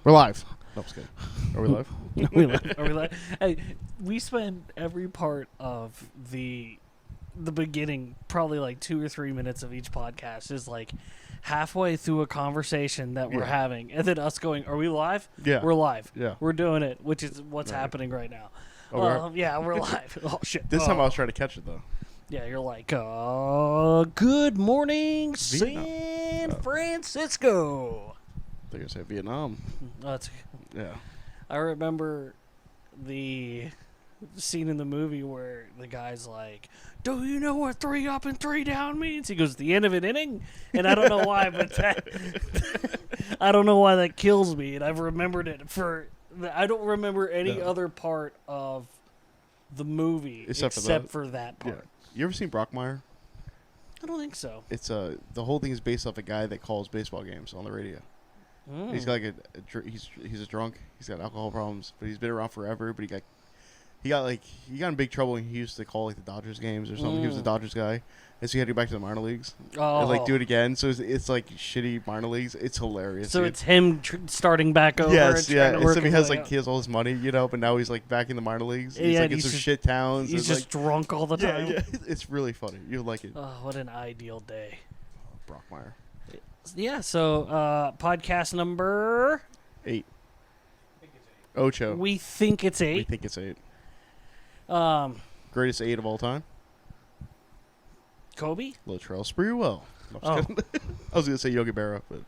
We're live. No, I'm just kidding. Are we live? Are we live? Hey, we spend every part of the beginning, probably like 2 or 3 minutes of each podcast, is like halfway through a conversation that we're having, and then us going, "Are we live? Yeah. We're live. Yeah. We're doing it," which is what's happening right now. Oh, Yeah, we're live. Oh shit! This time I was trying to catch it though. Yeah, you're like, "Good morning, Vietnam. San Francisco." They're gonna say Vietnam. That's. Yeah. I remember the scene in the movie where the guy's like, "Do you know what 3 up and 3 down means?" He goes, "The end of an inning," and I don't know why, but I don't know why that kills me, and I've remembered it for. I don't remember any other part of the movie except for that part. Yeah. You ever seen Brockmire? I don't think so. It's the whole thing is based off a guy that calls baseball games on the radio. He's got like he's a drunk. He's got alcohol problems, but he's been around forever. But he got in big trouble. And he used to call like the Dodgers games or something. He was a Dodgers guy, and so he had to go back to the minor leagues and like do it again. So it's like shitty minor leagues. It's hilarious. So it's him starting back over. Yes, and yeah. to work So he his way has all his money, but now he's like back in the minor leagues. He's Yeah, like in he's some just- shit towns. He's just drunk all the time. Yeah, it's really funny. You'll like it. Oh, what an ideal day. Brockmire. Yeah, so podcast number 8. Ocho. we think it's 8. We think it's 8. Greatest 8 of all time. Kobe? Latrell Sprewell. No, I'm just kidding. I was gonna say Yogi Berra, but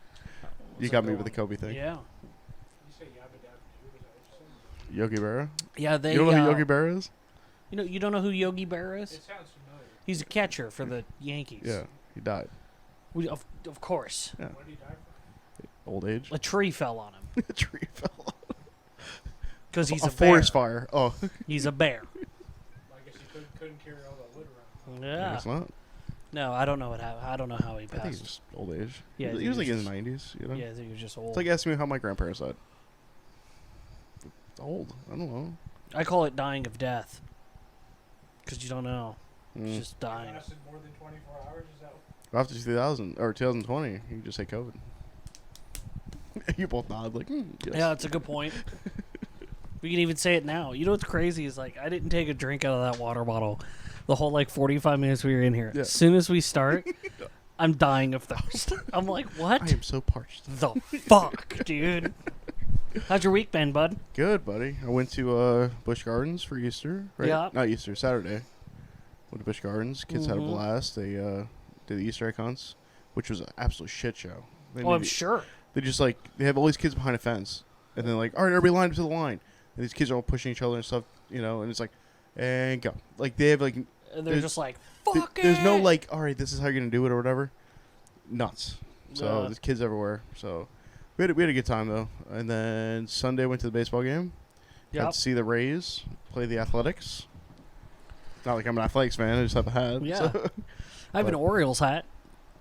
you got me with the Kobe thing. Yeah. Yogi Berra. Yeah, they. You don't know who Yogi Berra is? You don't know who Yogi Berra is? It sounds familiar. He's a catcher for the Yankees. Yeah, he died. Of course. Yeah. What did he die from? Old age. A tree fell on him A tree fell. because he's a a forest bear. fire. Oh. He's a bear. I guess he couldn't carry all that wood around. Yeah. It's not. No, I don't know what happened. I don't know how he I think passed. it's just old age. Yeah, he was like in his 90s. You know. Yeah, I think he was just old. It's like asking me how my grandparents died. It's old. I don't know. I call it dying of death because you don't know. Mm. It's just dying. It lasted more than 24 hours. Is that? After 2000 or 2020, you can just say COVID. You both nod like, yes. Yeah, that's a good point. We can even say it now. You know what's crazy is like I didn't take a drink out of that water bottle the whole like 45 minutes we were in here. Yeah. As soon as we start, I'm dying of thirst. I'm like, what I am so parched. the fuck, dude? How's your week been, bud? Good, buddy. I went to Busch Gardens for Easter. Right? Yeah. Not Easter, Saturday. Went to Busch Gardens. Kids had a Mhm. blast. They did the Easter egg hunts, which was an absolute shit show. I'm sure. They just they have all these kids behind a fence, and then like, all right, everybody line up to the line. And these kids are all pushing each other and stuff, and it's like, and go. Like they have like. And they're just like, fuck it. There's no like, all right, this is how you're gonna do it or whatever. Nuts. So Yeah. there's kids everywhere. So we had a good time though. And then Sunday went to the baseball game. Got Yep. to see the Rays play the Athletics. Not like I'm an Athletics fan. I just have a hat. Yeah. So. I have an Orioles hat.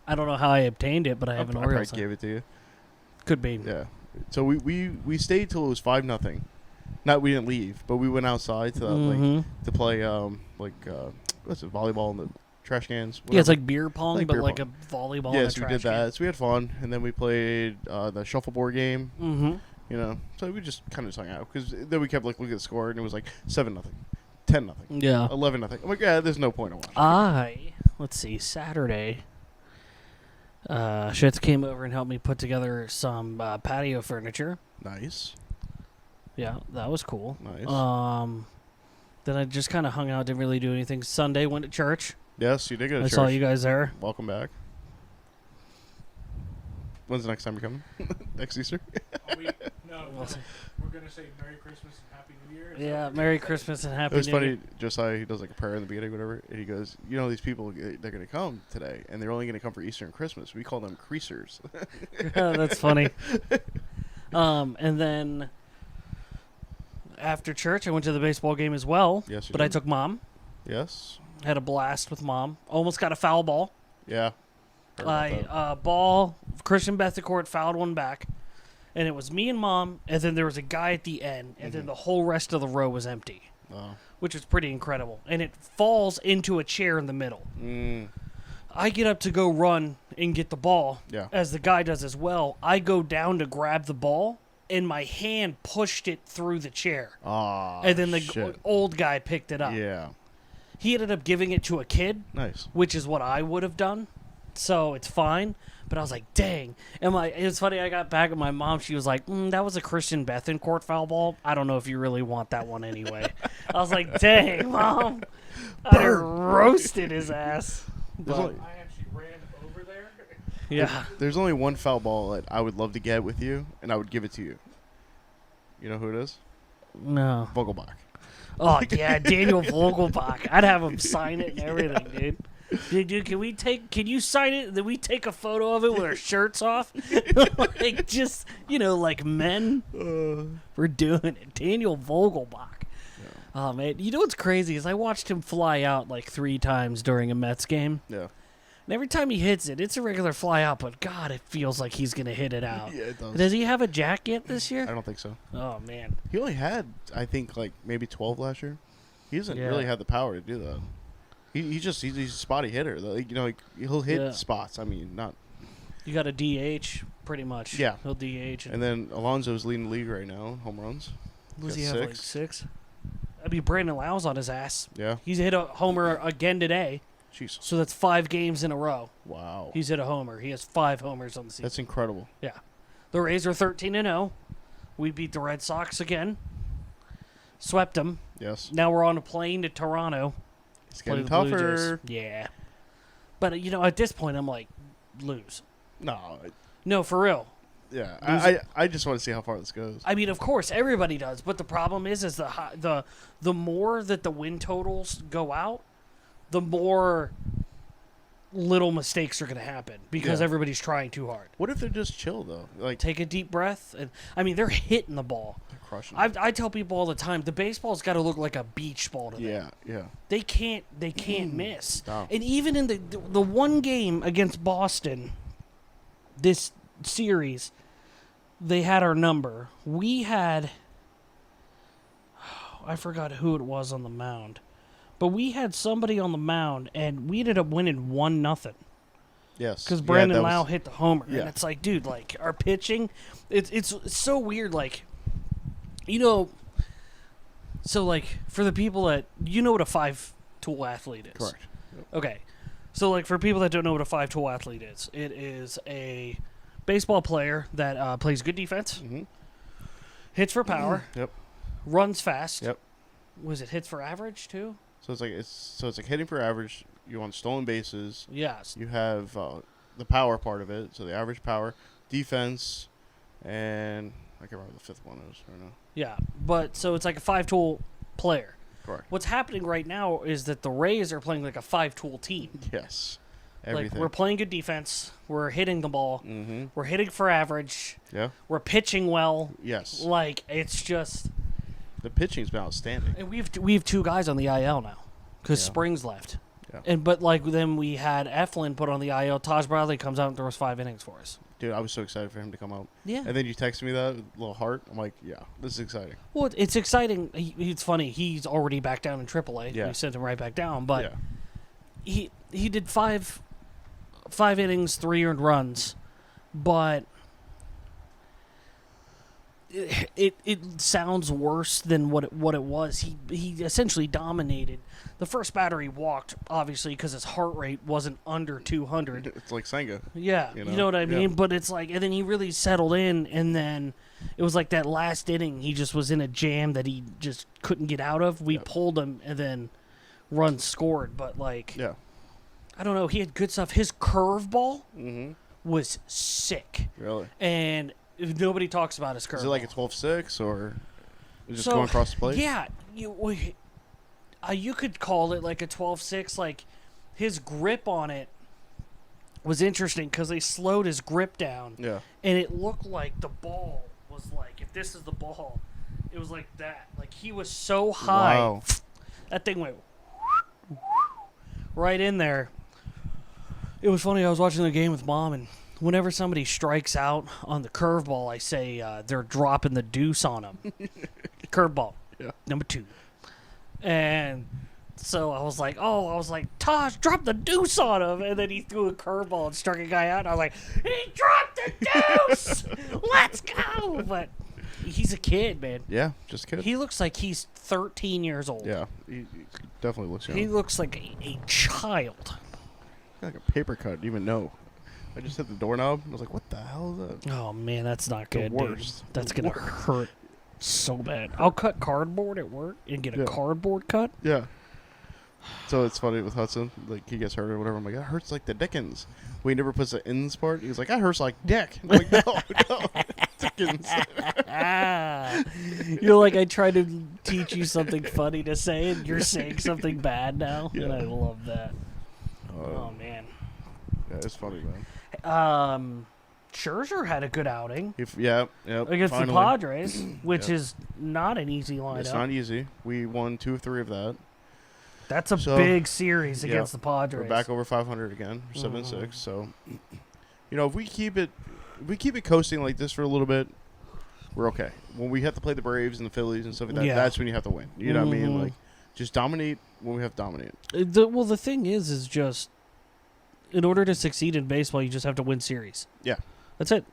I don't know how I obtained it, but I have an I Orioles probably hat. gave it to you. Could be. Yeah. So we stayed till it was 5-0. Not we didn't leave, but we went outside to Mhm. to play what's it, volleyball in the trash cans. Yeah, it's whatever. like beer pong, Like but beer like pong. a volleyball. Yes, in a we did trash that. So we had fun, and then we played the shuffleboard game. Mm-hmm. So we just kind of just hung out because then we kept looking at the score, and it was like 7-0, 10-0, Yeah. 11-0. I'm like, yeah, there's no point in watching. Let's see, Saturday. Shits came over and helped me put together some patio furniture. Nice. Yeah, that was cool. Nice. Then I just kind of hung out, didn't really do anything. Sunday went to church. Yes, you did go to I church. saw you guys there. Welcome back. When's the next time you're coming? Next Easter? No, We'll see. we're gonna say Merry Christmas and Happy New Year. Is that Yeah, what Merry you're gonna Christmas and It Happy was New funny. Year. Josiah, he does like a prayer in the beginning, whatever, and he goes, these people, they're going to come today, and they're only going to come for Easter and Christmas. We call them creasers. That's funny. And then after church, I went to the baseball game as well. Yes, you But I did. took Mom. Yes. Had a blast with Mom. Almost got a foul ball. Yeah. Heard about that. Ball, Christian Bethencourt fouled one back. And it was me and Mom, and then there was a guy at the end, and then the whole rest of the row was empty, Oh. which was pretty incredible. And it falls into a chair in the middle. I get up to go run and get the ball, Yeah. as the guy does as well. I go down to grab the ball, and my hand pushed it through the chair. Oh, And then the shit. old guy picked it up. Yeah. He ended up giving it to a kid, Nice. which is what I would have done. So it's fine. But I was like, dang. And it's funny, I got back at my mom. She was like, that was a Christian Bethencourt foul ball. I don't know if you really want that one anyway. I was like, dang, Mom. I roasted his ass. But, I actually ran over there. yeah. There's only one foul ball that I would love to get with you, and I would give it to you. You know who it is? No. Vogelbach. Oh, yeah, Daniel Vogelbach. I'd have him sign it and everything, dude. Dude, can you sign it and then we take a photo of it with our shirts off? Like, just, like men. We're doing it. Daniel Vogelbach. Yeah. Oh, man. You know what's crazy is I watched him fly out like 3 times during a Mets game. Yeah. And every time he hits it, it's a regular fly out, but God, it feels like he's going to hit it out. Yeah, it does. Does he have a jack yet this year? I don't think so. Oh, man. He only had, I think, like maybe 12 last year. He doesn't Yeah. really have the power to do that. He's a spotty hitter. Like, he'll hit Yeah. spots. I mean, not. You got a DH, pretty much. Yeah. He'll DH. And then Alonso's leading the league right now in home runs. Does got he have like 6? I mean, Brandon Lau's on his ass. Yeah. He's hit a homer again today, Jeez. so that's 5 games in a row. Wow. He's hit a homer. He has 5 homers on the season. That's incredible. Yeah. The Rays are 13-0. We beat the Red Sox again. Swept them. Yes. Now we're on a plane to Toronto. It's Play getting the Blue tougher. Jays. Yeah. But, at this point, I'm like, lose. No. No, for real. Yeah. Lose I just want to see how far this goes. I mean, of course, everybody does. But the problem is the more that the win totals go out, the more little mistakes are going to happen because Yeah. everybody's trying too hard. What if they're just chill though? Like Take a deep breath. And I mean, they're hitting the ball. they're crushing. it. I tell people all the time, the baseball's got to look like a beach ball to them. Yeah. Yeah. They can't miss. No. And even in the one game against Boston, this series, they had our number. We had, I forgot who it was on the mound, but we had somebody on the mound, and we ended up winning 1-0 Yes. because Yeah, Brandon that Lau was- hit the homer. yeah. And it's like, dude, like our pitching, it's so weird. Like, so like for the people that what a 5-tool athlete is. Correct. Okay. So, like, for people that don't know what a 5-tool athlete is, it is a baseball player that plays good defense, Mm-hmm. hits for power, Yep. runs fast. Yep. Was it hits for average, too? So it's like hitting for average. You want stolen bases. Yes. You have the power part of it. So the average power, defense, and I can't remember the 5th one is right now. Yeah. But, so it's like a 5-tool player. Correct. What's happening right now is that the Rays are playing like a 5-tool team. Yes. Like, Everything. we're playing good defense. We're hitting the ball. Mm-hmm. We're hitting for average. Yeah. We're pitching well. Yes. Like, it's just... The pitching's been outstanding. And we have 2 guys on the IL now because Yeah. Springs left. Yeah. But then we had Eflin put on the IL. Taj Bradley comes out and throws 5 innings for us. Dude, I was so excited for him to come out. Yeah. And then you texted me that little heart. I'm like, yeah, this is exciting. Well, it's exciting. It's funny. He's already back down in AAA. Yeah. We sent him right back down. But yeah. he did 5 innings, 3 earned runs. But it sounds worse than what it was. He essentially dominated. The first batter he walked, obviously, because his heart rate wasn't under 200. It's like Senga. Yeah, You you know? know what I mean? Yeah. But it's like, and then he really settled in, and then it was like that last inning, he just was in a jam that he just couldn't get out of. We Yep. pulled him, and then runs scored. But, like, Yeah. I don't know. He had good stuff. His curveball Mm-hmm. was sick. Really? And nobody talks about his curveball. Is it like a 12-6 or just going across the plate? Yeah. You could call it like a 12-6. Like, his grip on it was interesting because they slowed his grip down. Yeah. And it looked like the ball was like, if this is the ball, it was like that. Like, he was so high. Wow. That thing went right in there. It was funny. I was watching the game with Mom, and whenever somebody strikes out on the curveball, I say they're dropping the deuce on them. Curveball. Yeah. Number 2. And so I was like, Tosh, drop the deuce on him. And then he threw a curveball and struck a guy out. And I was like, he dropped the deuce. Let's go. But He's a kid, man. Yeah, just a kid. He looks like he's 13 years old. Yeah, he definitely looks young. He looks like a child. Like a paper cut. Didn't even know. I just hit the doorknob. And I was like, "What the hell is that?" Oh man, that's not The good. worst. Dude. That's The gonna hurt so bad. I'll cut cardboard at work and get a Yeah. cardboard cut. Yeah. So it's funny with Hudson. Like he gets hurt or whatever. I'm like, "That hurts like the Dickens." He never puts the ins part. He's like, "That hurts like dick." I'm like, no, Dickens. You're like, I tried to teach you something funny to say, and you're saying something bad now, and Yeah. I love that. Oh man. Yeah, it's funny, man. Scherzer had a good outing Yep. against finally. the Padres, which Yep. is not an easy lineup. It's not easy. We won 2 of 3 of that. That's a So, big series yeah, against the Padres. We're back over 500 again, 7-6. So, if we keep it coasting like this for a little bit, we're okay. When we have to play the Braves and the Phillies and stuff like that, Yeah. that's when you have to win. You know what I mean? Mhm. Like, just dominate when we have to dominate. The thing is just in order to succeed in baseball, you just have to win series. Yeah. That's it.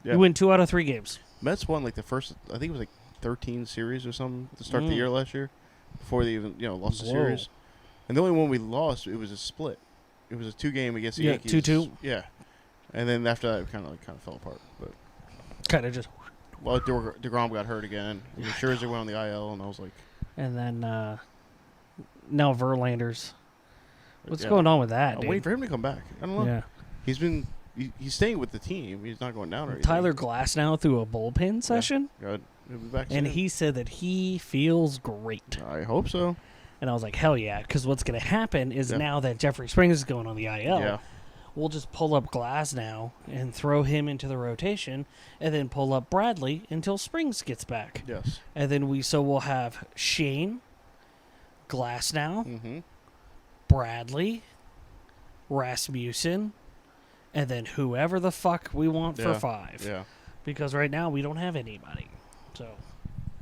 Yeah. You win 2 out of 3 games. Mets won like the first, I think it was like 13 series or something to start the Mm. year last year, before they even lost the Whoa. series. And the only one we lost, it was a split. It was a 2-game against the Yeah, Yankees. 2-2. Yeah. And then after that, it kind of fell apart. But Kind of just. DeGrom got hurt again. And Scherzer went on the IL, and I was like, And then now Verlander's. What's yeah. going on with that, I'm dude? waiting for him to come back. I don't know. Yeah. He's staying with the team. He's not going down or anything. Tyler Glass now threw a bullpen session, Good. He'll be back and soon. he said that he feels great. I hope so. And I was like, hell yeah, because what's going to happen is Yeah. now that Jeffrey Springs is going on the IL, Yeah. we'll just pull up Glass now and throw him into the rotation, and then pull up Bradley until Springs gets back. Yes. And then we'll have Shane, Glass now, Mm-hmm. Bradley, Rasmussen, and then whoever the fuck we want for 5. Yeah. Because right now we don't have anybody. So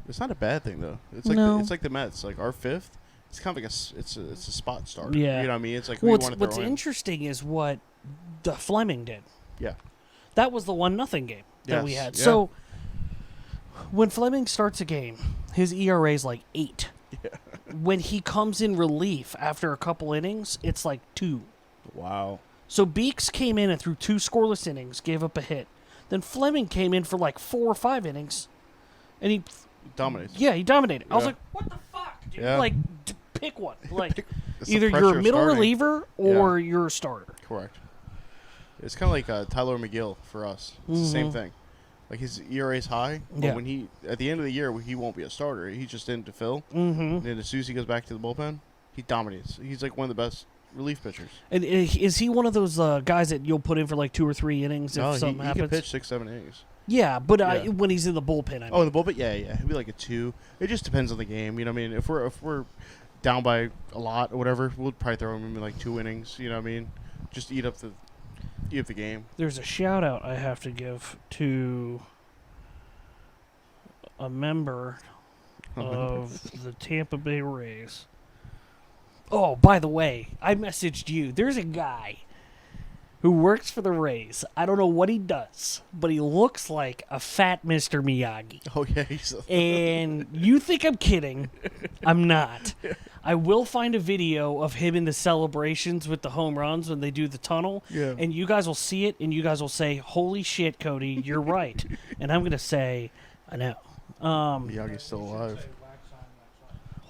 It's not a bad thing though. It's like No. it's like the Mets. Like our 5th, it's kind of like it's a spot starter. Yeah. You know what I mean? It's like what's interesting is what the Fleming did. Yeah. That was the 1-0 game that we Yes, had. yeah. So when Fleming starts a game, his ERA is like 8. Yeah. When he comes in relief after a couple innings, it's like 2. Wow. So Beeks came in and threw 2 scoreless innings, gave up a hit. Then Fleming came in for like 4 or 5 innings, and he Dominates. he dominated. I was Yeah. like, what the fuck, dude? Yeah. Like, pick one. Like, It's the either pressure you're a of middle starting. reliever or you're a starter. Correct. It's kind of like Tyler McGill for us. It's the same Mhm. thing. Like his ERA is high, but Yeah. when he at the end of the year he won't be a starter. He's just in to fill. Mm-hmm. And then as soon as he goes back to the bullpen, he dominates. He's like one of the best relief pitchers. And is he one of those guys that you'll put in for like 2 or 3 innings if No, something he happens? can pitch 6-7 innings. Yeah, but Yeah. when he's in the bullpen, I mean. Oh, in the bullpen, yeah. He'll be like a 2. It just depends on the game. You know what I mean? If we're down by a lot or whatever, we'll probably throw him in like 2 innings. You know what I mean? Just eat up the game. There's a shout out I have to give to a member of the Tampa Bay Rays. Oh, by the way, I messaged you. There's a guy who works for the Rays. I don't know what he does, but he looks like a fat Mr. Miyagi. Oh yeah, he's And you think I'm kidding. I'm not. I will find a video of him in the celebrations with the home runs when they do the tunnel. Yeah. And you guys will see it, and you guys will say, holy shit, Cody, you're right. And I'm going to say, I know. Miyagi's still alive. Say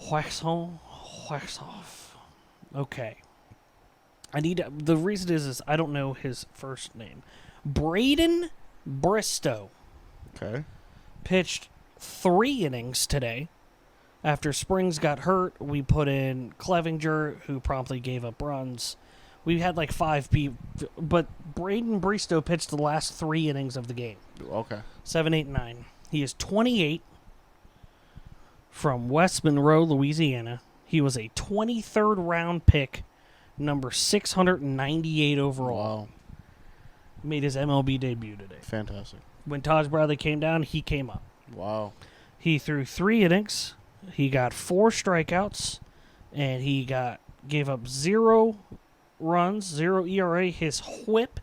wax on, Wax off. Okay. The reason is I don't know his first name. Braden Bristow Okay. pitched 3 innings today. After Springs got hurt, we put in Clevinger, who promptly gave up runs. We had like 5 people, but Braden Bristow pitched the last 3 innings of the game. Okay. 7, 8, 9. He is 28 from West Monroe, Louisiana. He was a 23rd round pick, number 698 overall. Wow. Made his MLB debut today. Fantastic. When Taj Bradley came down, he came up. Wow. He threw 3 innings. He got 4 strikeouts, and he gave up 0 runs, 0 ERA. His WHIP,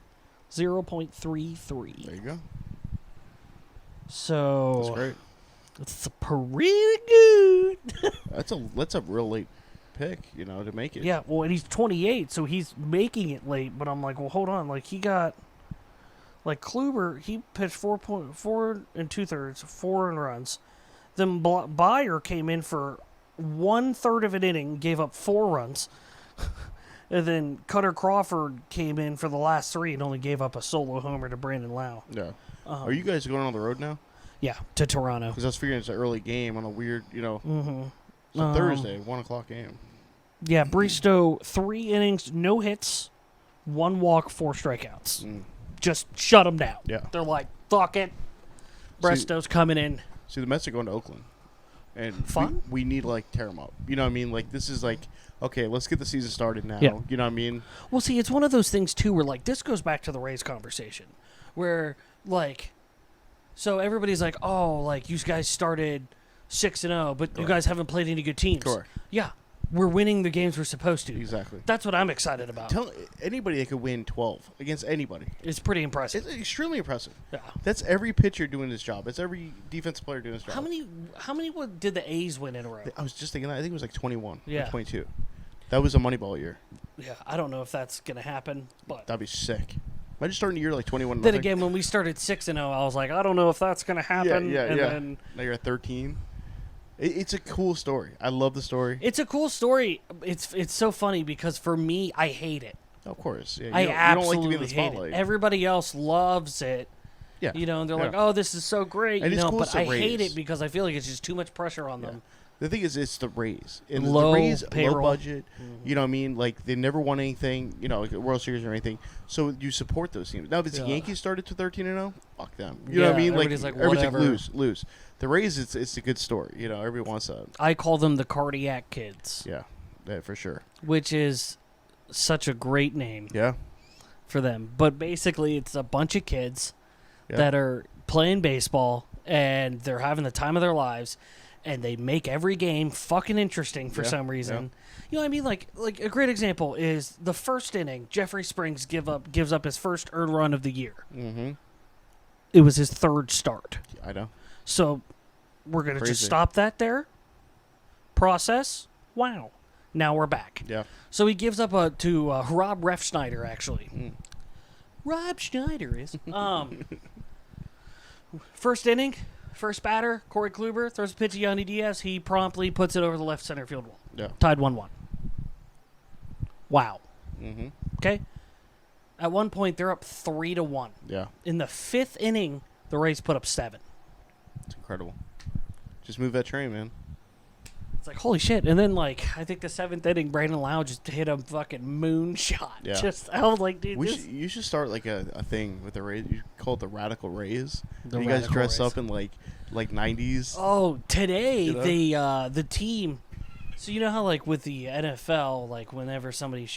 0.33. There you go. So That's great. it's pretty good. That's a real late pick, to make it. Yeah, well, and he's 28, so he's making it late. But I'm like, well, hold on. Like, he got, like, Kluber, he pitched 4.4 and 2/3, 4 earned runs. Then Bayer came in for 1/3 of an inning, gave up 4 runs. And then Cutter Crawford came in for the last 3 and only gave up a solo homer to Brandon Lau. Yeah. Are you guys going on the road now? Yeah, to Toronto. Because I was figuring it's an early game on a weird, Mm-hmm. it's a Thursday, 1 o'clock game. Yeah, Bristow, 3 innings, no hits, 1 walk, 4 strikeouts. Just shut them down. Yeah. They're like, fuck it. Bristow's coming in. See, the Mets are going to Oakland. And Fun? we need to, tear them up. You know what I mean? Like, this is okay, let's get the season started now. Yeah. You know what I mean? Well, see, it's one of those things, too, where, this goes back to the Rays conversation. Where, so everybody's like, oh, you guys started 6-0, but you guys haven't played any good teams. Correct. Yeah. We're winning the games we're supposed to. Exactly. That's what I'm excited about. Tell anybody that could win 12 against anybody. It's pretty impressive. It's extremely impressive. Yeah. That's every pitcher doing his job. It's every defensive player doing his job. How many did the A's win in a row? I was just thinking that. I think it was 21 Yeah. or 22. That was a Moneyball year. Yeah, I don't know if that's going to happen, but That'd be sick. Imagine starting the year 21-0. then again, when we started 6-0, I was like, I don't know if that's going to happen. Yeah. Then Now you're at 13. It's a cool story. I love the story. it's a cool story. It's so funny because for me, I hate it. Of course. Yeah, I you don't absolutely like to be in the hate spotlight. it. Everybody else loves it. Yeah. And they're like, Yeah. oh, this is so great. And it's cool but it's the I hate Rays. it because I feel like it's just too much pressure on them. The thing is, it's the Rays. And Low the Rays, payroll. low budget. You know what I mean? They never won anything, like a World Series or anything. So you support those teams. Now, if it's the Yankees started to 13-0, fuck them. You know what I mean? everybody's like, everybody's whatever. lose. The Rays, it's a good story. Everybody wants that. I call them the cardiac kids, Yeah, for sure. which is such a great name Yeah. for them. But basically, it's a bunch of kids Yeah. that are playing baseball and they're having the time of their lives, and they make every game fucking interesting for some reason. You know what I mean? Like a great example is the first inning. Jeffrey Springs gives up his first earned run of the year. Mm-hmm. It was his 3rd start. I know. So we're gonna just Crazy. stop that there. Process. Wow. Now we're back. Yeah. So he gives up to Rob Refsnyder, actually. Rob Schneider is. First inning, first batter, Corey Kluber throws a pitch to Yandy Diaz. He promptly puts it over the left center field wall. Yeah. Tied 1-1. Wow. Mm-hmm. Okay. At one point, they're up 3-1. Yeah. In the 5th inning, the Rays put up 7. It's incredible. Just move that train, man. It's like, holy shit. And then, I think the 7th inning, Brandon Lau just hit a fucking moonshot. Yeah. I was like, dude, You should start a thing with the Rays. You call it the Radical Rays. The you guys Radical dress Rays. up in like 90s. Oh, today the team. So you know how with the NFL, whenever somebody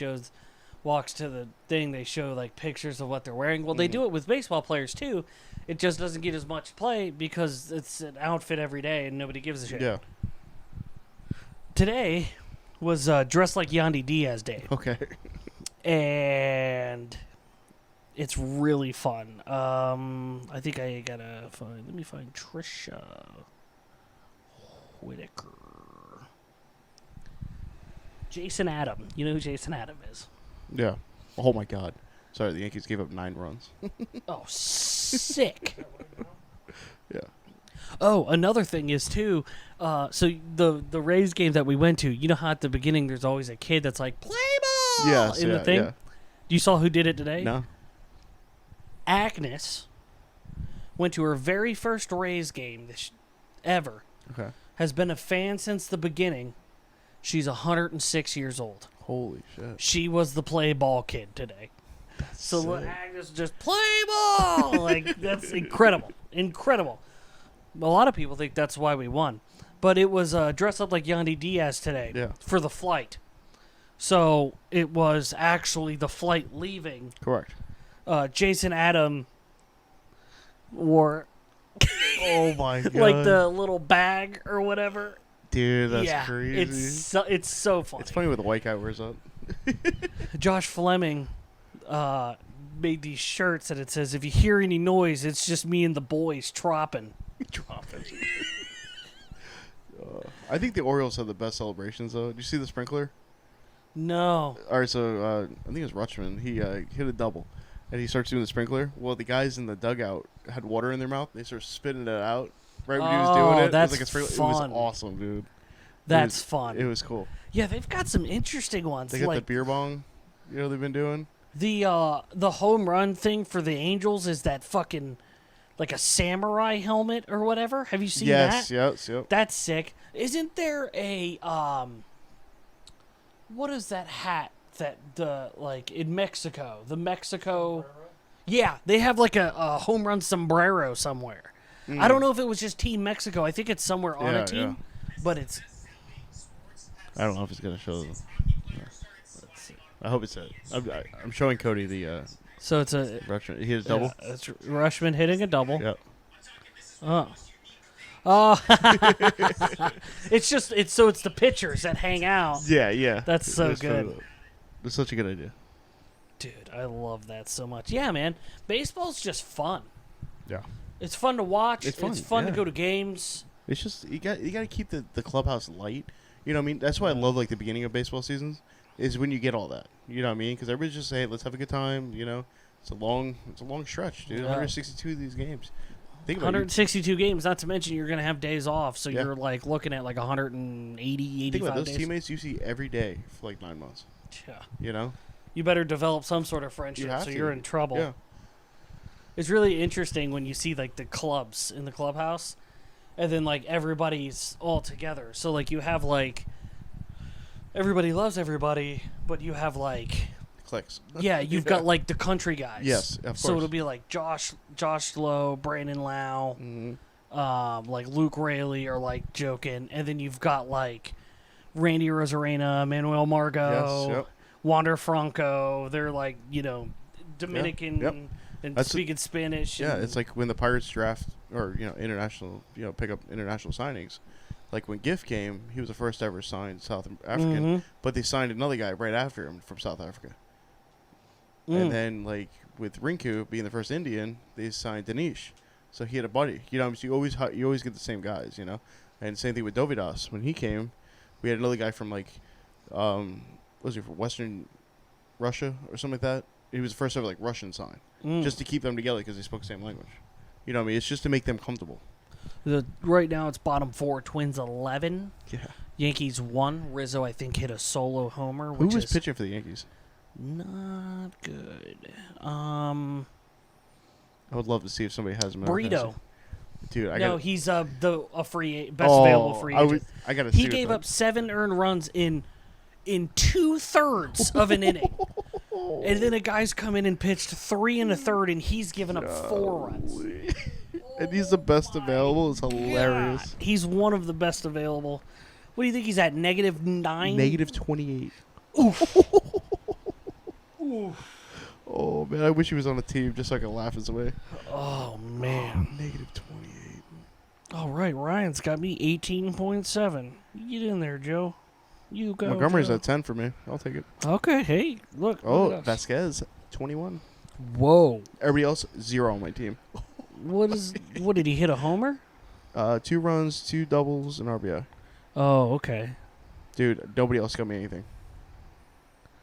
walks to the thing, they show pictures of what they're wearing. Well, they do it with baseball players too. It just doesn't get as much play because it's an outfit every day and nobody gives a shit. Yeah. Today was dressed like Yandy Diaz Day, Okay. and it's really fun. I think I gotta find. Let me find Trisha Whitaker. Jason Adam. You know who Jason Adam is? Yeah. Oh my God. Sorry, the Yankees gave up 9 runs. Oh, sick. Yeah. Oh, another thing is too. So the Rays game that we went to, you know how at the beginning there's always a kid that's like play ball Yes, in the thing. yeah. You saw who did it today? No. Agnes went to her very first Rays game ever. Okay. Has been a fan since the beginning. She's 106 years old. Holy shit. She was the play ball kid today. So sick. Agnes just play ball. That's incredible. Incredible. A lot of people think that's why we won. But it was dressed up like Yandy Diaz today for the flight. So it was actually the flight leaving. Correct. Jason Adam wore Oh my God. the little bag or whatever. Dude, that's crazy. It's so funny. It's funny what the white guy wears up. Josh Fleming made these shirts that it says, if you hear any noise, it's just me and the boys tropping. Drop it. I think the Orioles have the best celebrations, though. Did you see the sprinkler? No. All right, so I think it was Rutschman. He hit a double, and he starts doing the sprinkler. Well, the guys in the dugout had water in their mouth. They started spitting it out right when he was doing it. That's it was like a sprinkler. fun. It was awesome, dude. That's fun. It was cool. Yeah, they've got some interesting ones. They got like the beer bong. They've been doing. the home run thing for the Angels is that fucking like a samurai helmet or whatever. Have you seen that? Yes, yep. That's sick. Isn't there a what is that hat that the like in Mexico? The Mexico. Yeah, they have like a home run sombrero somewhere. I don't know if it was just Team Mexico. I think it's somewhere on a team, but it's. I don't know if it's gonna show them. I hope it's it. I'm showing Cody the. So it's a. Rushman. He hit a double. Yeah, it's Rushman hitting a double. Yep. Oh. It's the pitchers that hang out. Yeah. That's so good. It's such a good idea. Dude, I love that so much. Yeah, man. Baseball's just fun. Yeah. It's fun to watch. It's fun, to yeah. go to games. It's just you got to keep the clubhouse light. You know what I mean? That's why I love like the beginning of baseball seasons is when you get all that. You know what I mean? Because everybody's just saying, "Let's have a good time." You know, it's a long stretch, dude. Yeah. 162 of these games. Think about 162 games. Not to mention you're gonna have days off, so Yeah. you're like looking at like 180, 85 Think about those days. teammates you see every day for like 9 months. Yeah. You know? You better develop some sort of friendship, have so to. you're in trouble. Yeah. It's really interesting when you see like the clubs in the clubhouse, and then like everybody's all together. So like you have like everybody loves everybody, but you have like Clicks. yeah, you've got like the country guys. Yes, of course. So it'll be like Josh Lowe, Brandon Lau, like Luke Rayleigh are like joking, and then you've got like Randy Rosarena, Manuel Margot, Yes, yep. Wander Franco. They're like Dominican Yep. and That's speaking Spanish. Yeah, and- it's like when the Pirates draft or international, pick up international signings. Like when Gift came, he was the first ever signed South African, but they signed another guy right after him from South Africa. And then like with Rinku being the first Indian, they signed Dinesh. So he had a buddy. So you always get the same guys, And same thing with Dovidas. When he came, we had another guy from like was he from Western Russia or something like that? He was the first ever like Russian sign. Just to keep them together because they spoke the same language. You know what I mean? It's just to make them comfortable. Right now it's bottom four. Twins 11. Yeah. Yankees 1. Rizzo I think hit a solo homer. Who Which was is pitching for the Yankees? not good. I would love to see if somebody has him. out Burrito. there. Dude, He's a free best available free agent. I gotta. He gave up 7 earned runs in 2/3 of an inning. And then a guy's come in and pitched 3 1/3, and he's given up 4 runs. And he's the best available. It's hilarious. God, he's one of the best available. What do you think he's at? -9? -28. Oof. Oh man, I wish he was on a team just so I could laugh his way. Oh man. -28. All right, Ryan's got me 18.7. Get in there, Joe. You go. Montgomery's Joe. at 10 for me. I'll take it. Okay, hey, look. Oh, look at us. Vasquez, 21. Whoa. Everybody else, 0 on my team. What did he hit a homer? 2 runs, 2 doubles, and RBI. Oh, okay. Dude, nobody else got me anything.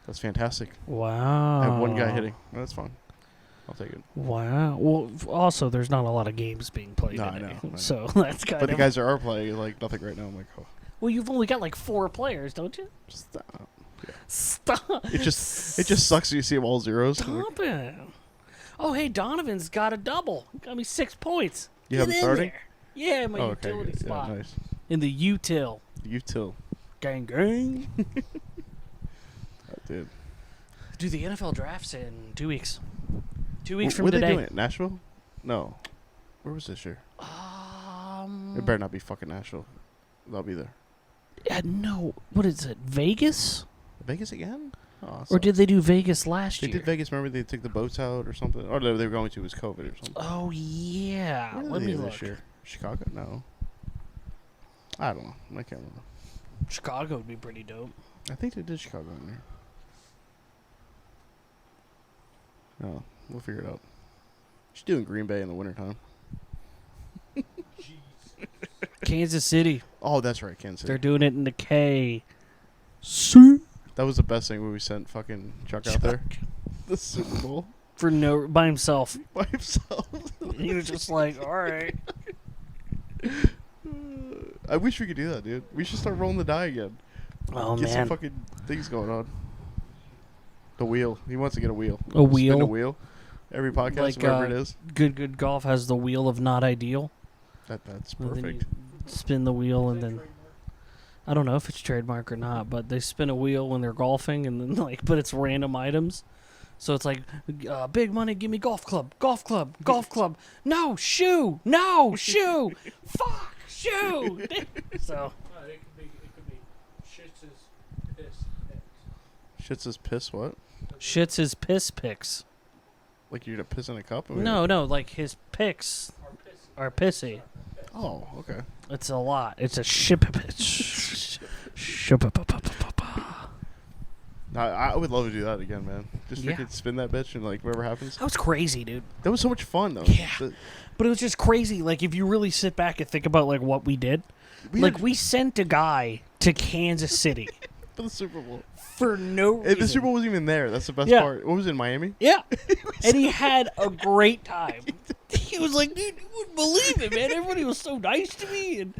That's fantastic. Wow. I have 1 guy hitting. That's fine. I'll take it. Wow. Well, also, there's not a lot of games being played No, I today, know. so that's kind But of. the guys that are playing, like, nothing right now. I'm like, oh, Well, you've only got like 4 players, don't you? stop. Stop. It just sucks when you see them all zeros. Stop it. Oh, hey, Donovan's got a double. Got me 6 points. You Get have him in starting? there. Yeah, my Oh, okay, utility good. spot. Yeah, nice. In the util. You too. Gang, gang. Dude. Do the NFL drafts in 2 weeks. 2 weeks from Where today. they doing it? Nashville? No. Where was this year? It better not be fucking Nashville. They'll be there. No. What is it? Vegas? Vegas again? Oh, Or did they do Vegas last they year? did Vegas? Remember they took the boats out or something? Or they were going to was COVID or something. Oh yeah. Where did Let they me do look. this year? Chicago? No. I don't know. I can't remember. Chicago would be pretty dope. I think they did Chicago in there. No, we'll figure it out. Should do in Green Bay in the wintertime. Kansas City. Oh, that's right, Kansas City. They're doing it in the K. That was the best thing when we sent fucking Chuck out there. The Super Bowl. By himself. By himself. He was just like, all right. I wish we could do that, dude. We should start rolling the die again. Oh, Get some man. fucking things going on. The wheel. He wants to get a wheel. A wheel? Spin a wheel. Every podcast, Like, whatever it is. Good Golf has the wheel of not ideal. That's And then you perfect. spin the wheel and then... Trademark. I don't know if it's trademark or not, but they spin a wheel when they're golfing, and then but it's random items. So it's like, big money, give me golf club, golf club, golf club. No shoe, fuck shoe. So It could be shits is piss. Shit's his piss, what? shits his piss picks. Like you're gonna piss in a cup? No, like his picks are pissy. Oh, okay. It's a lot. It's a ship pitch. I would love to do that again, man. Just Yeah. freaking spin that bitch and like whatever happens. That was crazy, dude. That was so much fun though. Yeah. But it was just crazy. Like if you really sit back and think about like what we did, we sent a guy to Kansas City for the Super Bowl. for no reason. And the Super Bowl wasn't even there. That's the best Yeah. part. What was it, in Miami? Yeah. And he had a great time. He was like, dude, you wouldn't believe it, man. Everybody was so nice to me. And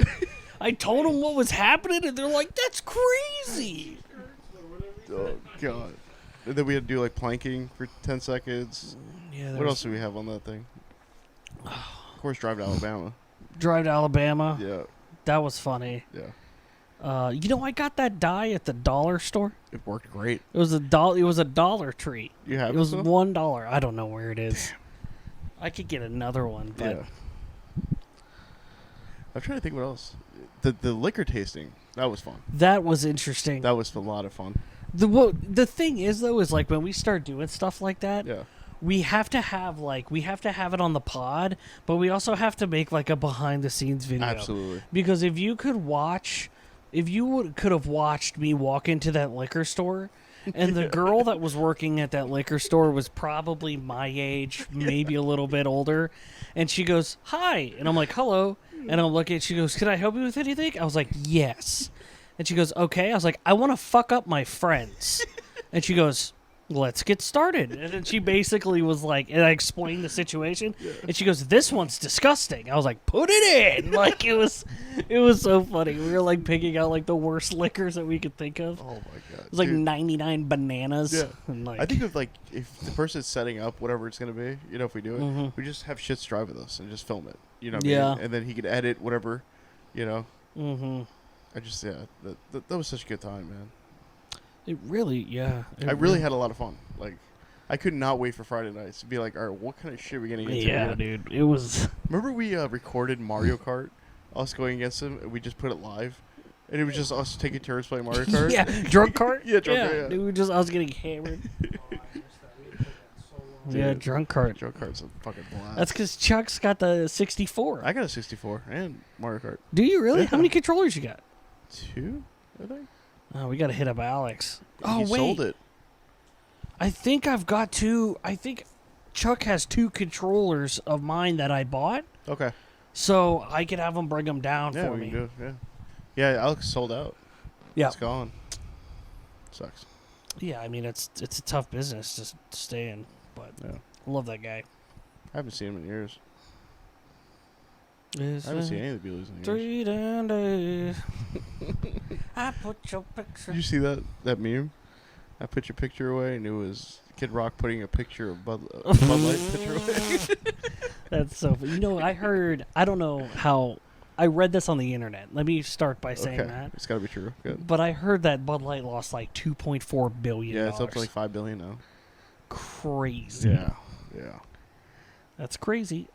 I told them what was happening, and they're like, that's crazy. Oh god. And then we had to do like planking for 10 seconds. Yeah. What else do we have on that thing? Of course, drive to Alabama. Drive to Alabama. Yeah, That was funny. yeah. I got that dye at the dollar store. It worked great. It was a Dollar Tree. You have It was still? $1. I don't know where it is. I could get another one, but Yeah. I'm trying to think what else. The liquor tasting, that was fun. that was interesting. That was a lot of fun. The thing is though is like when we start doing stuff like that, Yeah. we have to have it on the pod, but we also have to make like a behind the scenes video. Absolutely. Because if you could could have watched me walk into that liquor store, and the girl that was working at that liquor store was probably my age, maybe a little bit older, and she goes, "Hi," and I'm like, "Hello," and I'm looking. She goes, "Can I help you with anything?" I was like, "Yes," and she goes, "Okay." I was like, "I want to fuck up my friends," and she goes, "Let's get started." And then she basically was like, and I explained the situation, and she goes, "This one's disgusting." I was like, "Put it in!" Like it was so funny. We were like picking out like the worst liquors that we could think of. Oh my god. It was like Dude, 99 bananas. Yeah. And like, I think if the person's setting up whatever it's gonna be, if we do it, Mhm. we just have Shits drive with us and just film it. You know what Yeah. I mean? And then he could edit whatever, Mm-hmm. that was such a good time, man. It really, yeah. I really had a lot of fun. Like, I could not wait for Friday nights to be like, all right, what kind of shit are we gonna get into? Yeah, dude. It was. Remember we recorded Mario Kart, us going against him, and we just put it live, and it was just us taking turns playing Mario Kart. Yeah, drunk cart. Yeah, drunk cart, yeah. Dude, I was getting hammered. Oh, I missed that. We played that so long. Yeah, Dude. drunk cart. Drunk Kart's a fucking blast. That's because Chuck's got the 64. I got a 64 and Mario Kart. Do you really? Yeah. How many controllers you got? 2, I think. Oh, we got to hit up Alex. Oh, he wait. sold it. I think I've got two. I think Chuck has 2 controllers of mine that I bought, Okay. so I could have him bring them down Yeah, for we me. can do it. Yeah. Yeah, Alex sold out. Yeah. It's gone. Sucks. Yeah, I mean it's a tough business to stay in, but Yeah. I love that guy. I haven't seen him in years. It's I haven't seen any of the Beatles in years. 3 down days. I put your picture. Did you see that meme? I put your picture away, and it was Kid Rock putting a picture of Bud Light picture away. That's so funny. I don't know how, I read this on the internet. Let me start by saying Okay, that. it's got to be true. Good. But I heard that Bud Light lost like $2.4 billion. Yeah, it's up to like $5 billion now. Crazy. Yeah. That's crazy.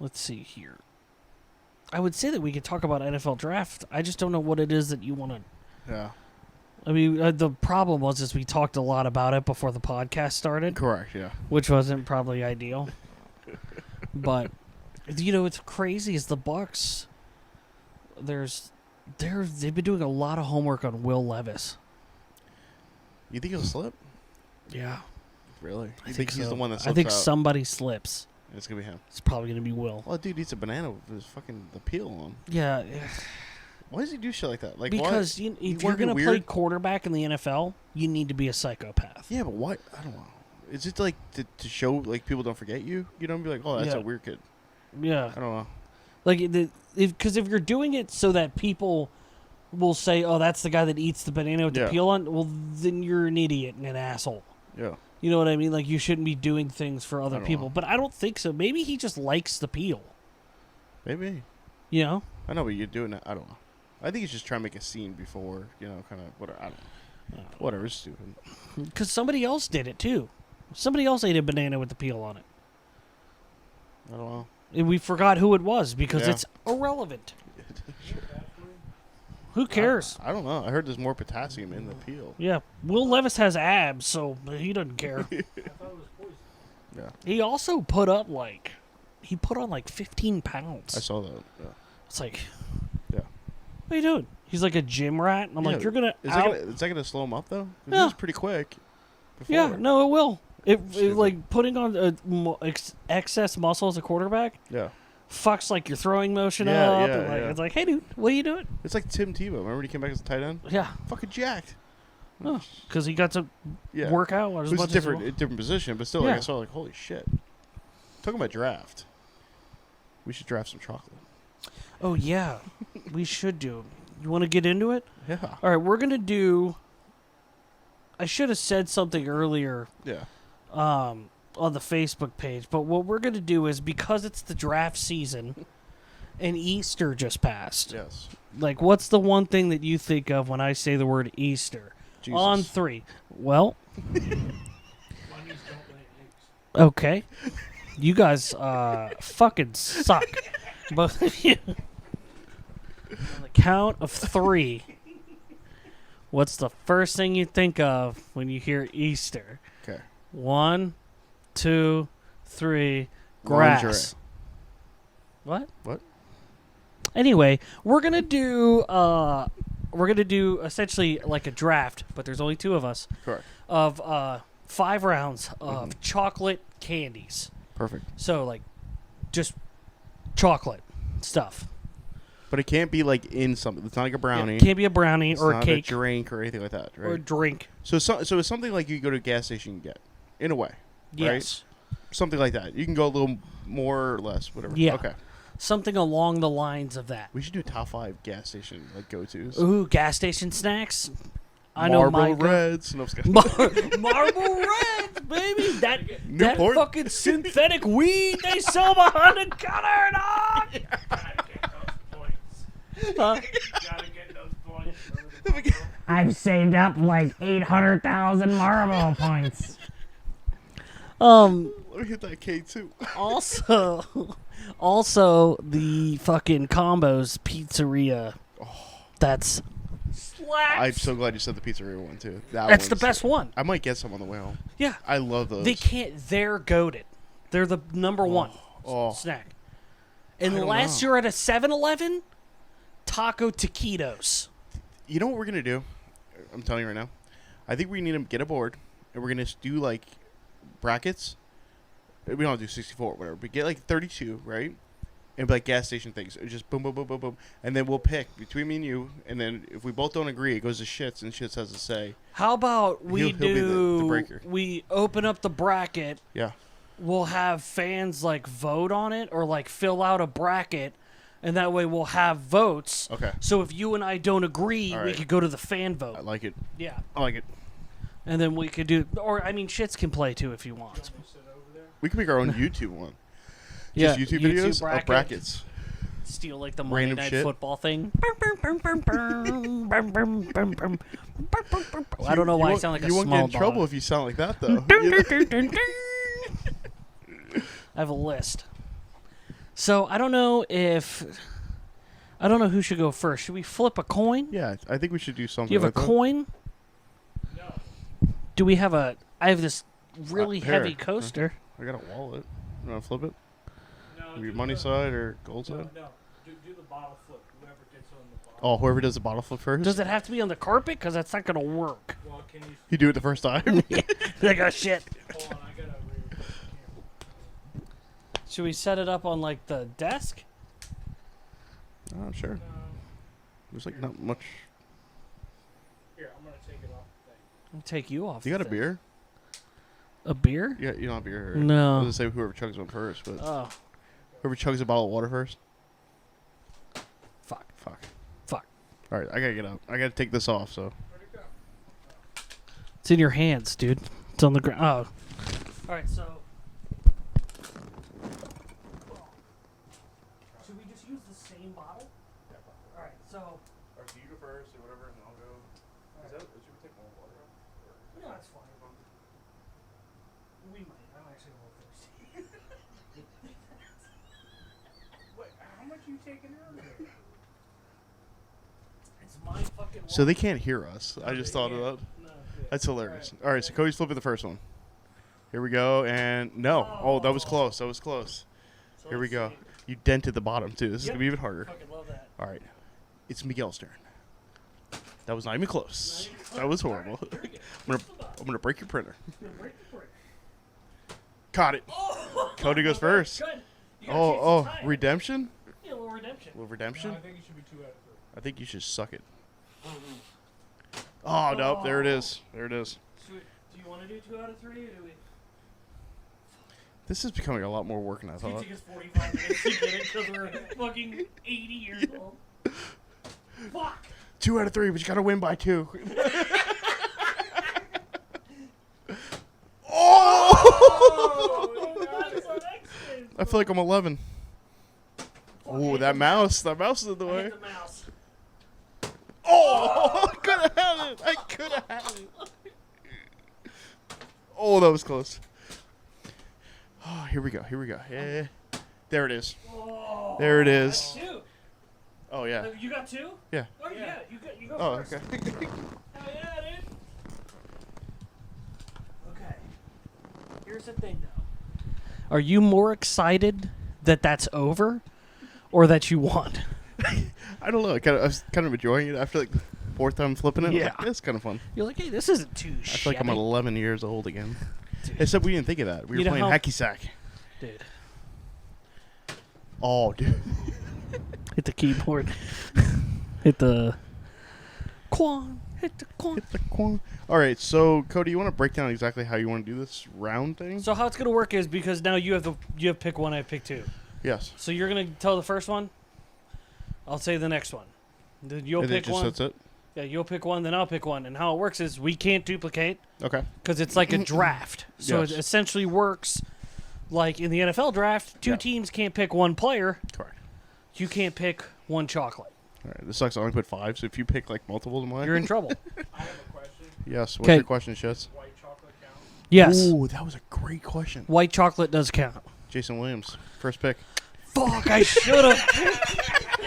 Let's see here. I would say that we could talk about NFL draft. I just don't know what it is that you want to. Yeah. I mean, the problem was is we talked a lot about it before the podcast started, Correct. Yeah. which wasn't probably ideal. But it's crazy. Is the Bucks? They've been doing a lot of homework on Will Levis. You think he'll slip? Yeah, Really? I You think he's so. the one that I slips think out? somebody slips. And it's gonna be him. It's probably gonna be Will. Oh, dude eats a banana with his fucking the peel on. Yeah. Why does he do shit like that? Like, Because why? if you're gonna play quarterback in the NFL, you need to be a psychopath. Yeah, but why? I don't know. Is it like to show like people don't forget you? You don't be like, oh, that's a weird kid. Yeah. I don't know. Like because if you're doing it so that people will say, oh, that's the guy that eats the banana with the peel on, well, then you're an idiot and an asshole. Yeah. You know what I mean? Like, you shouldn't be doing things for other people. But I don't think so. Maybe he just likes the peel. Maybe. You know? I know, but you're doing that. I don't know. I think he's just trying to make a scene before, kind of, whatever. I don't know. Whatever, it's stupid. Because somebody else did it, too. Somebody else ate a banana with the peel on it. I don't know. And we forgot who it was because it's irrelevant. Who cares? I don't know. I heard there's more potassium in the peel. Yeah. Will Levis has abs, so he doesn't care. I thought it was poison. Yeah. He also put on like 15 pounds. I saw that. Yeah. It's like, yeah. What are you doing? He's like a gym rat. And I'm like, you're going to Is that gonna slow him up, though? Yeah. He was pretty quick. Before. Yeah, no, it will. It like putting on excess muscle as a quarterback. Yeah. Fucks like your throwing motion Yeah, up. yeah, And like, yeah. It's like, hey, dude, what are you doing? It's like Tim Tebow. Remember when he came back as a tight end? Yeah. Fucking jacked. Because he got to work out as It was much a different position, but still, like, Yeah. I saw, like, holy shit. Talking about draft. We should draft some chocolate. Oh, yeah. We should do. You want to get into it? Yeah. All right, we're going to do... I should have said something earlier Yeah. on the Facebook page, but what we're going to do is, because it's the draft season and Easter just passed, Yes. like, what's the one thing that you think of when I say the word Easter? Jesus. On 3. Well, Bunnies don't lay eggs. okay. You guys fucking suck. Both of you. On the count of 3, what's the first thing you think of when you hear Easter? Okay. 1, 2, 3, grass. Lingerie. What? What? Anyway, we're gonna do essentially like a draft, but there's only 2 of us. Correct. Of 5 rounds of chocolate candies. Perfect. So like, just chocolate stuff. But it can't be like in something. It's not like a brownie. It can't be a brownie It's or a not cake a drink or anything like that, right? or a drink. So it's something like you go to a gas station and get, in a way. Yes. Right? Something like that. You can go a little more or less, whatever. Yeah. Okay. Something along the lines of that. We should do top 5 gas station like go-tos. Ooh, gas station snacks. I know Marble my Reds. No, I'm just kidding. Marble Reds, baby. That Newport. fucking synthetic weed they sell behind the counter, dog. Gotta get those points. I've saved up like 800,000 marble points. Let me hit that K2. Also the fucking Combos Pizzeria. That's slaps. I'm so glad you said the pizzeria one too. That's the one's- best one. I might get some on the way home. Yeah. I love those. They're goated. They're the number one snack. And I don't unless know. you're at a 7-Eleven, taco taquitos. You know what we're gonna do? I'm telling you right now. I think we need to get a board, and we're gonna do like brackets. We don't have to do 64 or whatever, but get like 32, right? And be like gas station things. It's just boom, boom, boom, boom, boom, and then we'll pick between me and you. And then if we both don't agree, it goes to Shits, and Shits has to say. How about we He'll be the breaker. We open up the bracket. Yeah. We'll have fans like vote on it or like fill out a bracket, and that way we'll have votes. Okay. So if you and I don't agree, All we right. could go to the fan vote. I like it. Yeah. I like it. And then we could do, or I mean, Shits can play too if you want. We can make our own YouTube one. Yeah, Just YouTube YouTube videos bracket. of brackets. Steal like the Monday Random Night shit. Football thing. I don't know why I sound like a you won't small get in trouble dog. if you sound like that, though. I have a list. So I don't know who should go first. Should we flip a coin? Yeah, I think we should do something Do you have like a that. coin? No. Do we have a? I have this really Here. heavy coaster. I got a wallet. You want to flip it? No. Your do money the- side or gold No, side? no. Do the bottle flip. Whoever gets on the bottle. Oh, whoever does the bottle flip first. Does it have to be on the carpet? Because that's not gonna work. Well, can you? You do it the first time. Like, oh shit. Hold on, I gotta read. Should we set it up on like the desk? I'm sure. No. There's like not much. Here, I'm gonna take it off the thing. I'll take you off. You got the a thing. beer? A beer? Yeah, you don't have beer. No. I was gonna say whoever chugs one first, but Oh, whoever chugs a bottle of water first. fuck. Fuck. Fuck. All right, I gotta get up. I gotta take this off. So. Where'd it go? It's in your hands, dude. It's on the ground. Oh. All right, so. Should we just use the same bottle? All right, so. Or so you go first, or whatever, and I'll go. Should we take more water out? No, that's fine. We might. I'm actually a little thirsty. Wait, how much you taking out of there? It's my fucking. So they can't hear us. I just thought of that. No. That's hilarious. All right, so Cody's flipping the first one. Here we go, and no. Oh, that was close. That was close. So Here we let's go. see. You dented the bottom too. This is Yep. gonna be even harder. Fucking love that. All right, it's Miguel's turn. That was not even close. Not even That was close. horrible. All right, here we go. I'm gonna break your printer. Break the break. Caught it. Oh! Cody goes first. Good. You gotta change the Oh, tire. redemption. Yeah, a little redemption. Well, No, redemption. I think it should be 2 out of 3. I think you should suck it. Oh nope, there it is. There it is. Do you want to do 2 out of 3, or do we? This is becoming a lot more work than I It's gonna thought. take us 45 minutes to get it because we're fucking 80 years old. Fuck. 2 out of 3, but you gotta win by 2. Oh! That's so excellent. I feel like I'm 11. Oh, that mouse! That mouse is in the I way. hit the mouse. Oh! I could have had it. I could have had it. Oh, that was close. Oh, here we go. Here we go. Yeah. There it is. Oh, There it that's is. 2. Oh yeah. You got 2? Yeah. Oh yeah. Yeah. You go Oh first. okay. Hell yeah, dude. Okay. Here's the thing, though. Are you more excited that that's over, or that you won? I don't know. I was kind of enjoying it after like the 4th time flipping it. I was Yeah. like, it's kind of fun. You're like, hey, this isn't too I feel like I'm shabby. 11 years old again. Dude. Except we didn't think of that. We You were know playing how- hacky sack. Dude, Oh, dude. hit the keyboard. Hit the quan. Hit the quan. Hit the corner. All right, so Cody, you want to break down exactly how you want to do this round thing? So how it's gonna work is because now you have pick 1, I have pick 2. Yes. So you're gonna tell the first one. I'll say the next one. Then you'll And then pick just one. that's it. Yeah, you'll pick one, then I'll pick one. And how it works is we can't duplicate Okay. because it's like a draft. So Yes. it essentially works like in the NFL draft. 2 Yeah. teams can't pick one player. Correct. You can't pick one chocolate. All right. This sucks. I only put 5. So if you pick like multiple of mine, You're in trouble. I have a question. Yes. What's 'Kay. your question, Shits? White chocolate count? Yes. Ooh, that was a great question. White chocolate does count. Jason Williams, first pick. Fuck, I should have.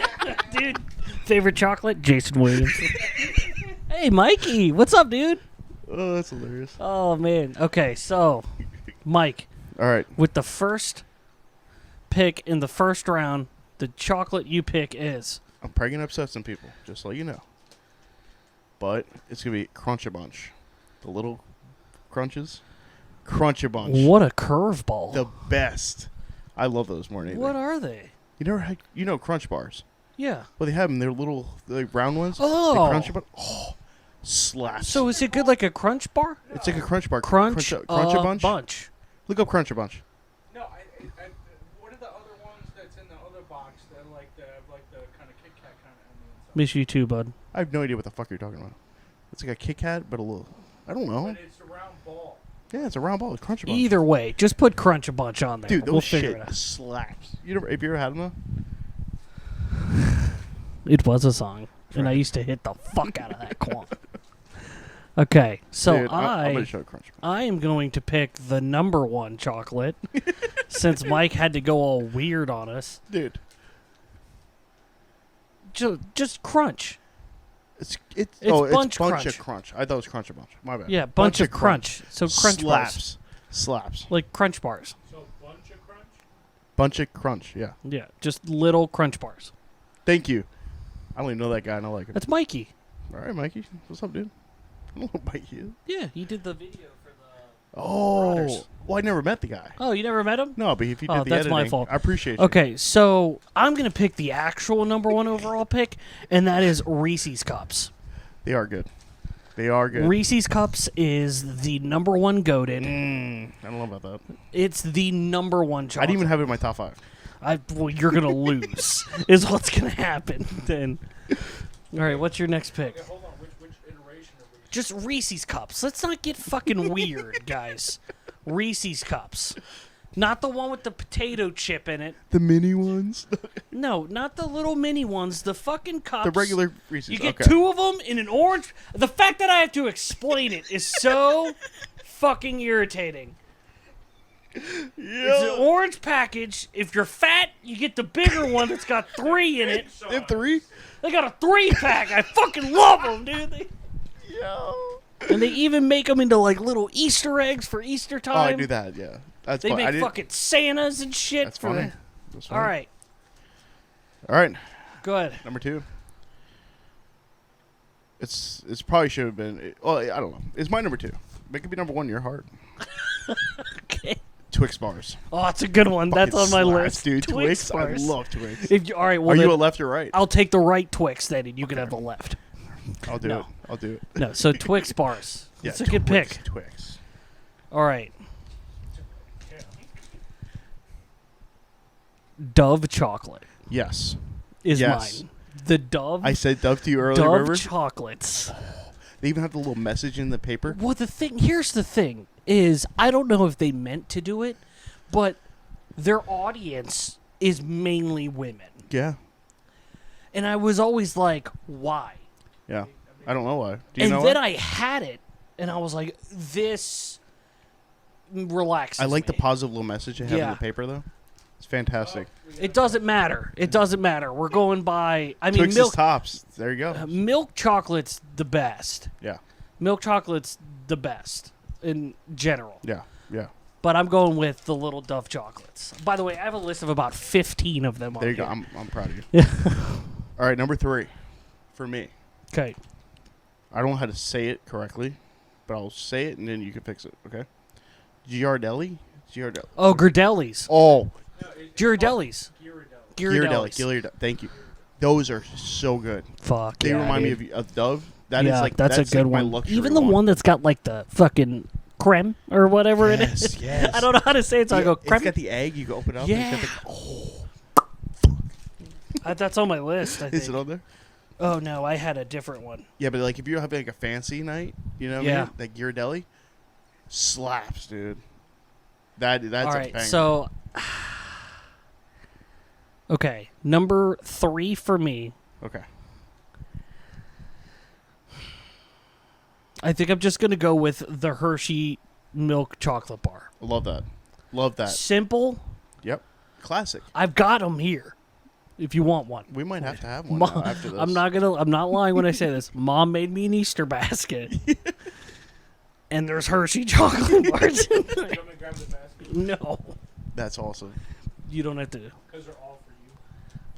Dude, favorite chocolate? Jason Williams. Hey, Mikey. What's up, dude? Oh, that's hilarious. Oh, man. Okay, so, Mike, All right. with the first pick in the first round, the chocolate you pick is. I'm probably gonna upset some people, just so you know. But it's gonna be Crunch a Bunch, the little crunches. Crunch a Bunch, What a curveball. the best. I love those more than anything. What are they? You never had, Crunch bars. Yeah. Well, they have them. They're little, like round ones. Oh. The Crunch a Bunch. Oh, slaps. So is it good like a crunch bar? it's like a Crunch bar. Crunch a Bunch. bunch. Look up Crunch a Bunch. No, what are the other ones that's in the other box that are like the kind of Kit Kat kind of on the inside? Miss you too, bud. I have no idea what the fuck you're talking about. It's like a Kit Kat, but a little. I don't know. But it's a round ball. Yeah, it's a round ball. It's Crunch a Bunch. Either way, just put crunch a bunch on there. Dude, those we'll figure it shit out. slaps. Have you ever had them It was a song, and I used to hit the fuck out of that quan. Okay, so Dude, I'm gonna show Crunch. I am going to pick the number 1 chocolate since Mike had to go all weird on us. Dude, Just crunch. it's Bunch bunch Crunch. of crunch. I thought it was Crunch a Bunch. My bad. Yeah, bunch of crunch. So crunch bars. Slaps. Like crunch bars. So bunch of crunch. Bunch of crunch. Yeah. Yeah, just little crunch bars. Thank you. I don't even know that guy, and I like him. That's Mikey. All right, Mikey. What's up, dude? I don't know who Mikey is. Yeah, he did the video for the... Oh, Marauders. well, I never met the guy. Oh, you never met him? No, but if you did Oh, the that's editing, my fault. I appreciate you. Okay, so I'm going to pick the actual number 1 overall pick, and that is Reese's Cups. They are good. They are good. Reese's Cups is the number 1 goated. I don't know about that. It's the number 1 I chocolate. didn't even have it in my top 5. Well, you're going to lose, is what's going to happen then. All right, what's your next pick? Okay, hold on. Which iteration are we? Just Reese's Cups. Let's not get fucking weird, guys. Reese's Cups. Not the one with the potato chip in it. The mini ones? No, not the little mini ones. The fucking cups. The regular Reese's. You get okay. 2 of them in an orange. The fact that I have to explain it is so fucking irritating. It's an orange package. If you're fat, you get the bigger one that's got 3 in it. They have 3? They got a 3-pack. I fucking love them, dude. Yo. And they even make them into like little Easter eggs for Easter time. Oh, I do that, yeah. That's They fun. make fucking Santas and shit. That's for funny. the- That's All funny. right, All right. go ahead. Number 2. It's probably should have been. Well, I don't know. It's my number 2. It could be number 1 in your heart. Okay. Twix bars. Oh, it's a good one. That's on Fucking my slaps, list. dude. Twix. I bars. love Twix. If you, all right, well, Are you then a left or right? I'll take the right Twix then, and you can have the left. I'll do no. it. I'll do it. No, so Twix bars. Yeah, It's a good Twix, pick. Twix. All right. Dove chocolate Yes. is Yes. mine. The Dove. I said Dove to you earlier, Dove remember? chocolates. They even have the little message in the paper. Well, here's the thing is I don't know if they meant to do it, but their audience is mainly women. Yeah. And I was always like, why? Yeah. I don't know why. Do you And know then why? I had it, and I was like, this relaxes I like the me. positive little message they have in Yeah. the paper, though. It's fantastic. It doesn't matter. It doesn't matter. We're going by, I mean, Twix milk, is tops. There you go. milk chocolate's the best. Yeah. Milk chocolate's the best in general. Yeah. Yeah. But I'm going with the little Dove chocolates. By the way, I have a list of about 15 of them There you on go. here. I'm proud of you. All right, number 3 for me. Okay. I don't know how to say it correctly, but I'll say it and then you can fix it, okay? Giardelli? Giardelli. Oh, Girardelli's. Oh, No, it's Girardelli's. Ghirardelli. Ghirardelli. Thank you. Those are so good. Fuck. They yeah, remind dude. me of Dove. That is Yeah, like that's a good like my one. luxury Even the one that's got like the fucking creme or whatever it Yes, is. yes. I don't know how to say it, so I go It's creme. got the egg. You can open it up. Yeah. And it's got That's on my list. I the, is think. it on there? Oh no, I had a different one. Yeah, but like if you're having like a fancy night, you know what I Yeah. mean? Like Ghirardelli slaps, dude. That's All a right, banger. so okay, number 3 for me. Okay. I think I'm just gonna go with the Hershey milk chocolate bar. I love that. Love that. Simple. Yep. Classic. I've got them here. If you want one. We might have to have one Mom, now after this. I'm not lying when I say this. Mom made me an Easter basket. And there's Hershey chocolate bars in You there. want me to grab the basket? No. That's awesome. You don't have to. Because they're all for you.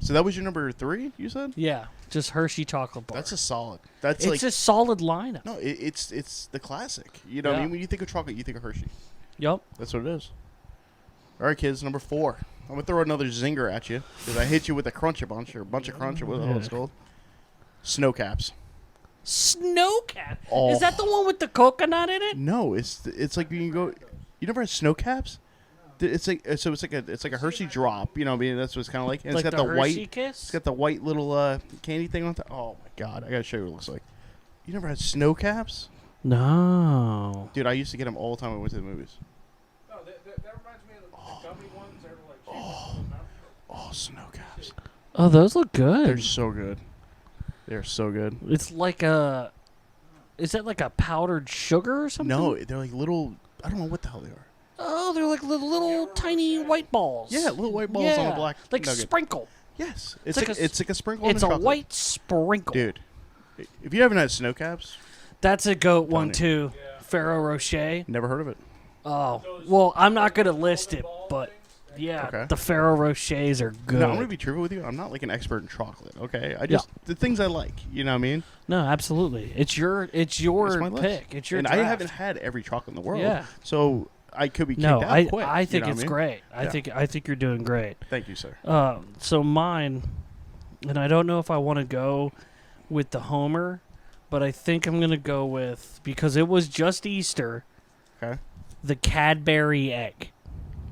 So that was your number 3, you said? Yeah. Just Hershey chocolate bar. That's a solid. That's it's like a solid lineup. no, it's the classic. You know what I Yeah. mean? When you think of chocolate, you think of Hershey. Yup. That's what it is. All right, kids, number 4. I'm gonna throw another zinger at you because I hit you with a crunch a bunch or a bunch of crunch or what the hell it's called. Snow caps. Snow cat. Oh. Is that the one with the coconut in it? No, it's like you can go. You never had snow caps? It's like so it's like a Hershey drop. You know what I mean? That's what it's kind of like. And Like it's got the the Hershey white. Kiss? It's got the white little candy thing on top. Oh my god! I gotta show you what it looks like. You never had snow caps, No. dude? I used to get them all the time when I went to the movies. No, that reminds me of the gummy ones that are like cheap. Oh, snow caps! Oh, those look good. They're so good. They're so good. It's like a. Is that like a powdered sugar or something? No, they're like little. I don't know what the hell they are. Oh, they're like little tiny white balls. Yeah, little white balls on a Yeah, black like nugget. sprinkle. Yes, It's it's like it's like a sprinkle. on It's the a chocolate. white sprinkle. Dude. If you haven't had snow caps, That's a goat one Funny. too. Yeah. Ferrero Rocher. never heard of it. Oh, well, I'm not gonna list it, but Yeah, Okay. the Ferrero Rochers are good. No, I'm gonna be truthful with you. I'm not like an expert in chocolate. Okay, I just the things I like. You know what I mean? No, absolutely. It's your It's my list. pick. It's your and draft. I haven't had every chocolate in the world. Yeah. So I could be kicked No, out quick. I think you know it's what I mean? great. I think you're doing great. Thank you, sir. So mine, and I don't know if I want to go with the Homer, but I think I'm gonna go with, because it was just Easter, Okay. the Cadbury egg.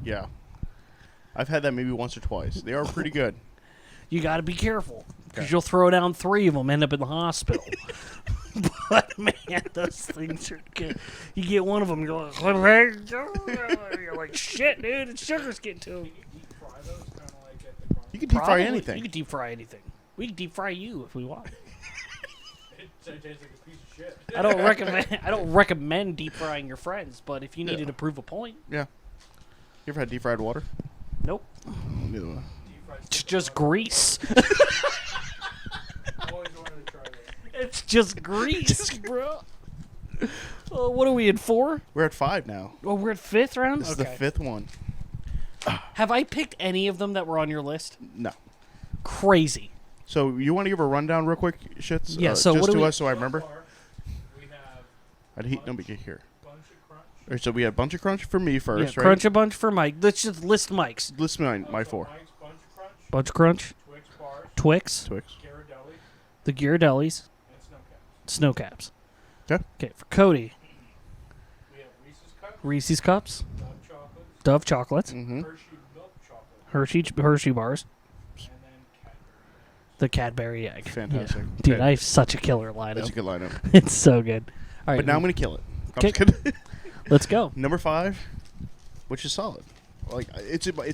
Yeah. I've had that maybe once or twice. They are pretty good. You got to be careful because Okay. you'll throw down 3 of them, end up in the hospital. But man, those things are good. You get one of them, you're like, shit, dude, it's sugar's getting to 'em. You can deep fry those, kind of like at the bar. You can deep fry Probably. anything. You can deep fry anything. We can deep fry you if we want. It tastes like a piece of shit. I don't recommend deep frying your friends, but if you needed Yeah. to prove a point, Yeah. You ever had deep fried water? nope. Neither one. Deep fried It's chicken just butt. grease. I always wanted to try that. It's just grease, bro. What are we in 4? We're at 5 now. Oh, we're at 5th round? This is the 5th one. Have I picked any of them that were on your list? No. Crazy. So you want to give a rundown real quick, shits? Yeah, so just what do to we- us, so I remember. So far, we have I'd hate nobody get here. Bunch of Crunch. All right, so we had Bunch of Crunch for me first, Yeah, right? Crunch a bunch for Mike. Let's just list Mike's. List my So 4. Mike's Bunch of Crunch, Bunch Crunch, Twix bars, Twix, Twix. Ghirardelli, the Ghirardellis, and Snow Caps. Snow Caps. Okay. Okay, for Cody, We have Reese's Cups, Reese's Cups, Dove Chocolates, Dove Chocolates, Mm-hmm. Hershey Milk Chocolate, Hershey Bars, and then Cadbury. the Cadbury Egg. Fantastic. Yeah. Dude, Okay. I have such a killer That's a lineup. good lineup. It's so good. All right, But now I'm going to kill it. I'm Okay. just kidding. let's go. Number 5, which is solid. Like it's a go-to.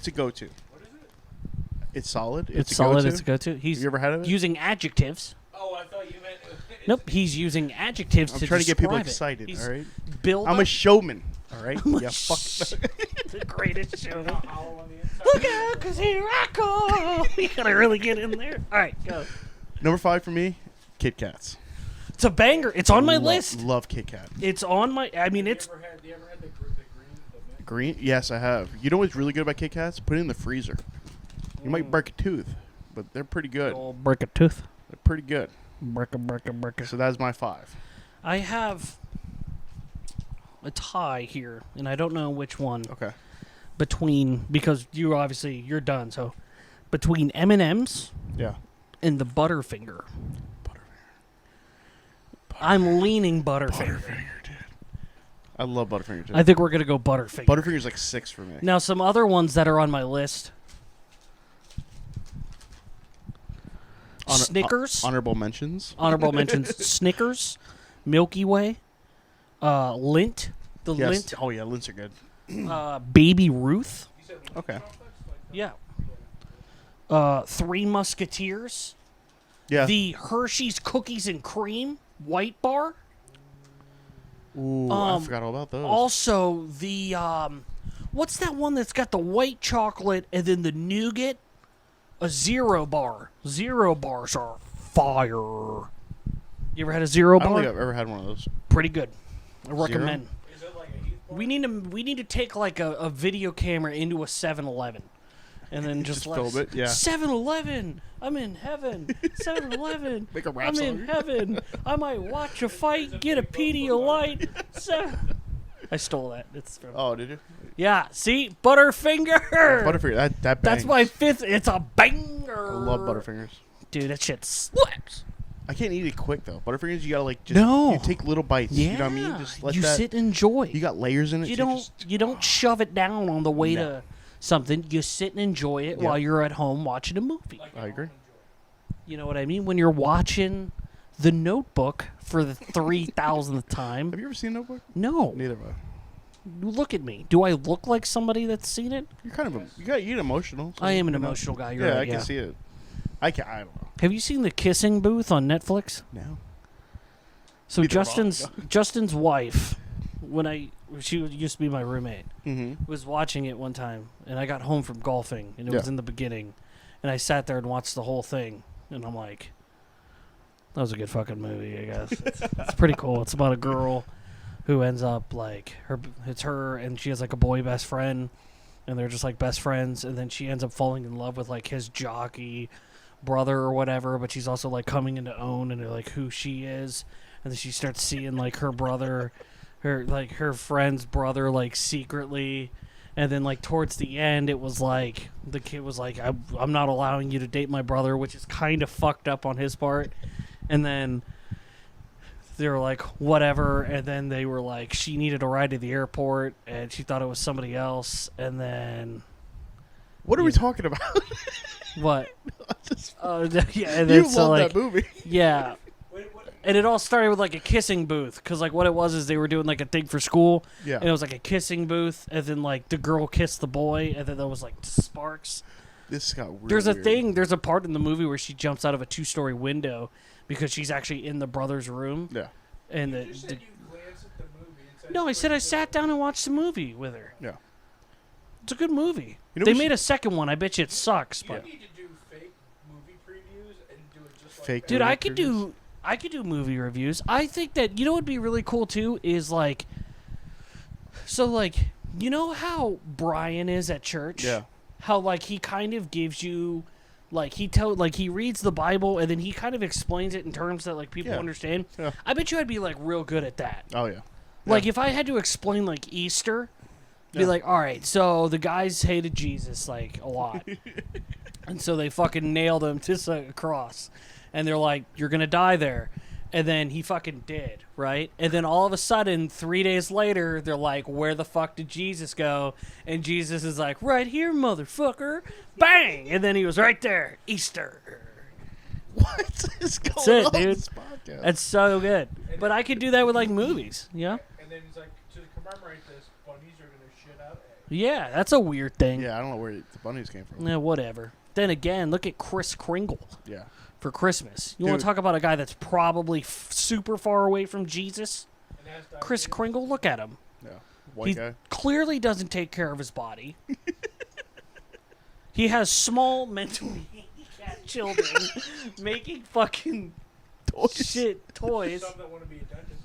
What is it? It's solid. It's a solid. Go-to. It's a go-to. Have He's you ever had it? using adjectives. Oh, I thought you meant. Nope, he's using adjectives I'm to trying to get people describe it. excited. He's All right. build I'm a up showman. All right. I'm a Yeah. Fuck. the greatest show. Hollow on the inside. Look out, 'cause here I come. You gotta really get in there. All right, go. Number 5 for me, Kit Kats. It's a banger. It's on my Love- list. Love Kit Kat. It's on my. I mean, it's. You ever had the green, the mint? Green? Yes, I have. You know what's really good about Kit Kats? Put it in the freezer. You might break a tooth, but they're pretty good. Old brick a tooth. They're pretty good. Brick a. So that's my 5. I have a tie here, and I don't know which one Okay. between, because you're done. So between M&M's Yeah. and the Butterfinger. I'm leaning Butterfinger. Butterfinger, dude. I love Butterfinger too. I think we're gonna go Butterfinger. Butterfinger's like 6 for me. Now, some other ones that are on my list: Snickers, Honorable mentions. honorable mentions: Snickers, Milky Way, Lindt, the Yes. Lindt, Oh yeah, Lints are good. Baby Ruth, You said Lindt Okay. chocolates? Like that? yeah, Three Musketeers, Yeah. the Hershey's Cookies and Cream White Bar, Ooh, I um, forgot all about those. also the what's that one that's got the white chocolate and then the nougat? A Zero Bar. Zero Bars are fire. You ever had a Zero I don't Bar? think I've ever had one of those. Pretty good. I recommend. Is it like a Heath bar? We need to take like a video camera into a 7-Eleven. And then just let film it, yeah. 7-Eleven. I'm in heaven. 7-Eleven. Make a rap I'm song. in heaven. I might watch a fight, get a Pedialyte. I stole that. It's from Oh, did you? yeah. See, Butterfinger. Butterfinger. That That's bangs. my 5th. It's a banger. I love Butterfingers. Dude, that shit slaps. I can't eat it quick though. Butterfingers, you gotta like just No. you take little bites. Yeah. You know what I mean? Just let you that. sit and enjoy. You got layers in it. You so don't just- you don't shove it down on the way No. to something. You sit and enjoy it Yeah. while you're at home watching a movie. Like I agree. You know what I mean? When you're watching The Notebook for the 3,000th time. Have you ever seen Notebook? No. Neither have I. Look at me. Do I look like somebody that's seen it? You're kind of you get emotional. so, I am an you know. emotional guy. You're Yeah, right, I can see it. I don't know. Have you seen The Kissing Booth on Netflix? No. So Neither have I. Justin's wife, she used to be my roommate, Mm-hmm. was watching it one time, and I got home from golfing, and it was Yeah. in the beginning, and I sat there and watched the whole thing, and I'm like, that was a good fucking movie, I guess. It's pretty cool. It's about a girl who ends up like it's her, and she has like a boy best friend, and they're just like best friends. And then she ends up falling in love with like his jockey brother or whatever, but she's also like coming into own and like who she is. And then she starts seeing like her brother, her friend's brother, like secretly. And then like towards the end, it was like the kid was like, I'm not allowing you to date my brother, which is kind of fucked up on his part. And then they were like, whatever. And then they were like, she needed a ride to the airport and she thought it was somebody else. And then What are we talking about? what? Just- Yeah. And then you so, love like, that movie. yeah. Wait, what? And it all started with like a kissing booth, because like what it was is they were doing like a thing for school, Yeah. and it was like a kissing booth, and then like the girl kissed the boy, and then there was like sparks. This got weird. There's a thing. There's a part in the movie where she jumps out of a 2-story window because she's actually in the brother's room, Yeah. and You the, just said you glanced at the movie and said no, I it's said I pretty sat good. down and watched the movie with her. Yeah. It's a good movie. You know They we made should- a second one. I bet you it sucks, You but need to do fake movie previews and do it just like Fake that. dude, movie I could do movie reviews. I think that, you know what would be really cool too is like, so like, you know how Brian is at church? Yeah. How like he kind of gives you, like he reads the Bible and then he kind of explains it in terms that like people Yeah. understand. Yeah. I bet you I'd be like real good at that. Oh yeah. Like Yeah. if I had to explain like Easter, be Yeah. like, all right, so the guys hated Jesus like a lot, and so they fucking nailed him to a cross, and they're like, you're gonna die there, and then he fucking did, right? And then all of a sudden, 3 days later, they're like, where the fuck did Jesus go? And Jesus is like, right here, motherfucker, bang, and then he was right there, Easter. What is going That's it, on dude. in this podcast? That's so good. But I could do that with like movies, yeah. And then he's like, to commemorate this, bunnies are gonna shit out eggs. Yeah, that's a weird thing. Yeah, I don't know where the bunnies came from. Yeah, whatever. Then again, look at Kris Kringle Yeah. for Christmas. You want Dude. to talk about a guy that's probably super far away from Jesus? And has Kris diabetes. Kringle, look at him. Yeah. White He guy. clearly doesn't take care of his body. He has small mentally handicapped children making fucking shit toys. Some that want to be a dentist.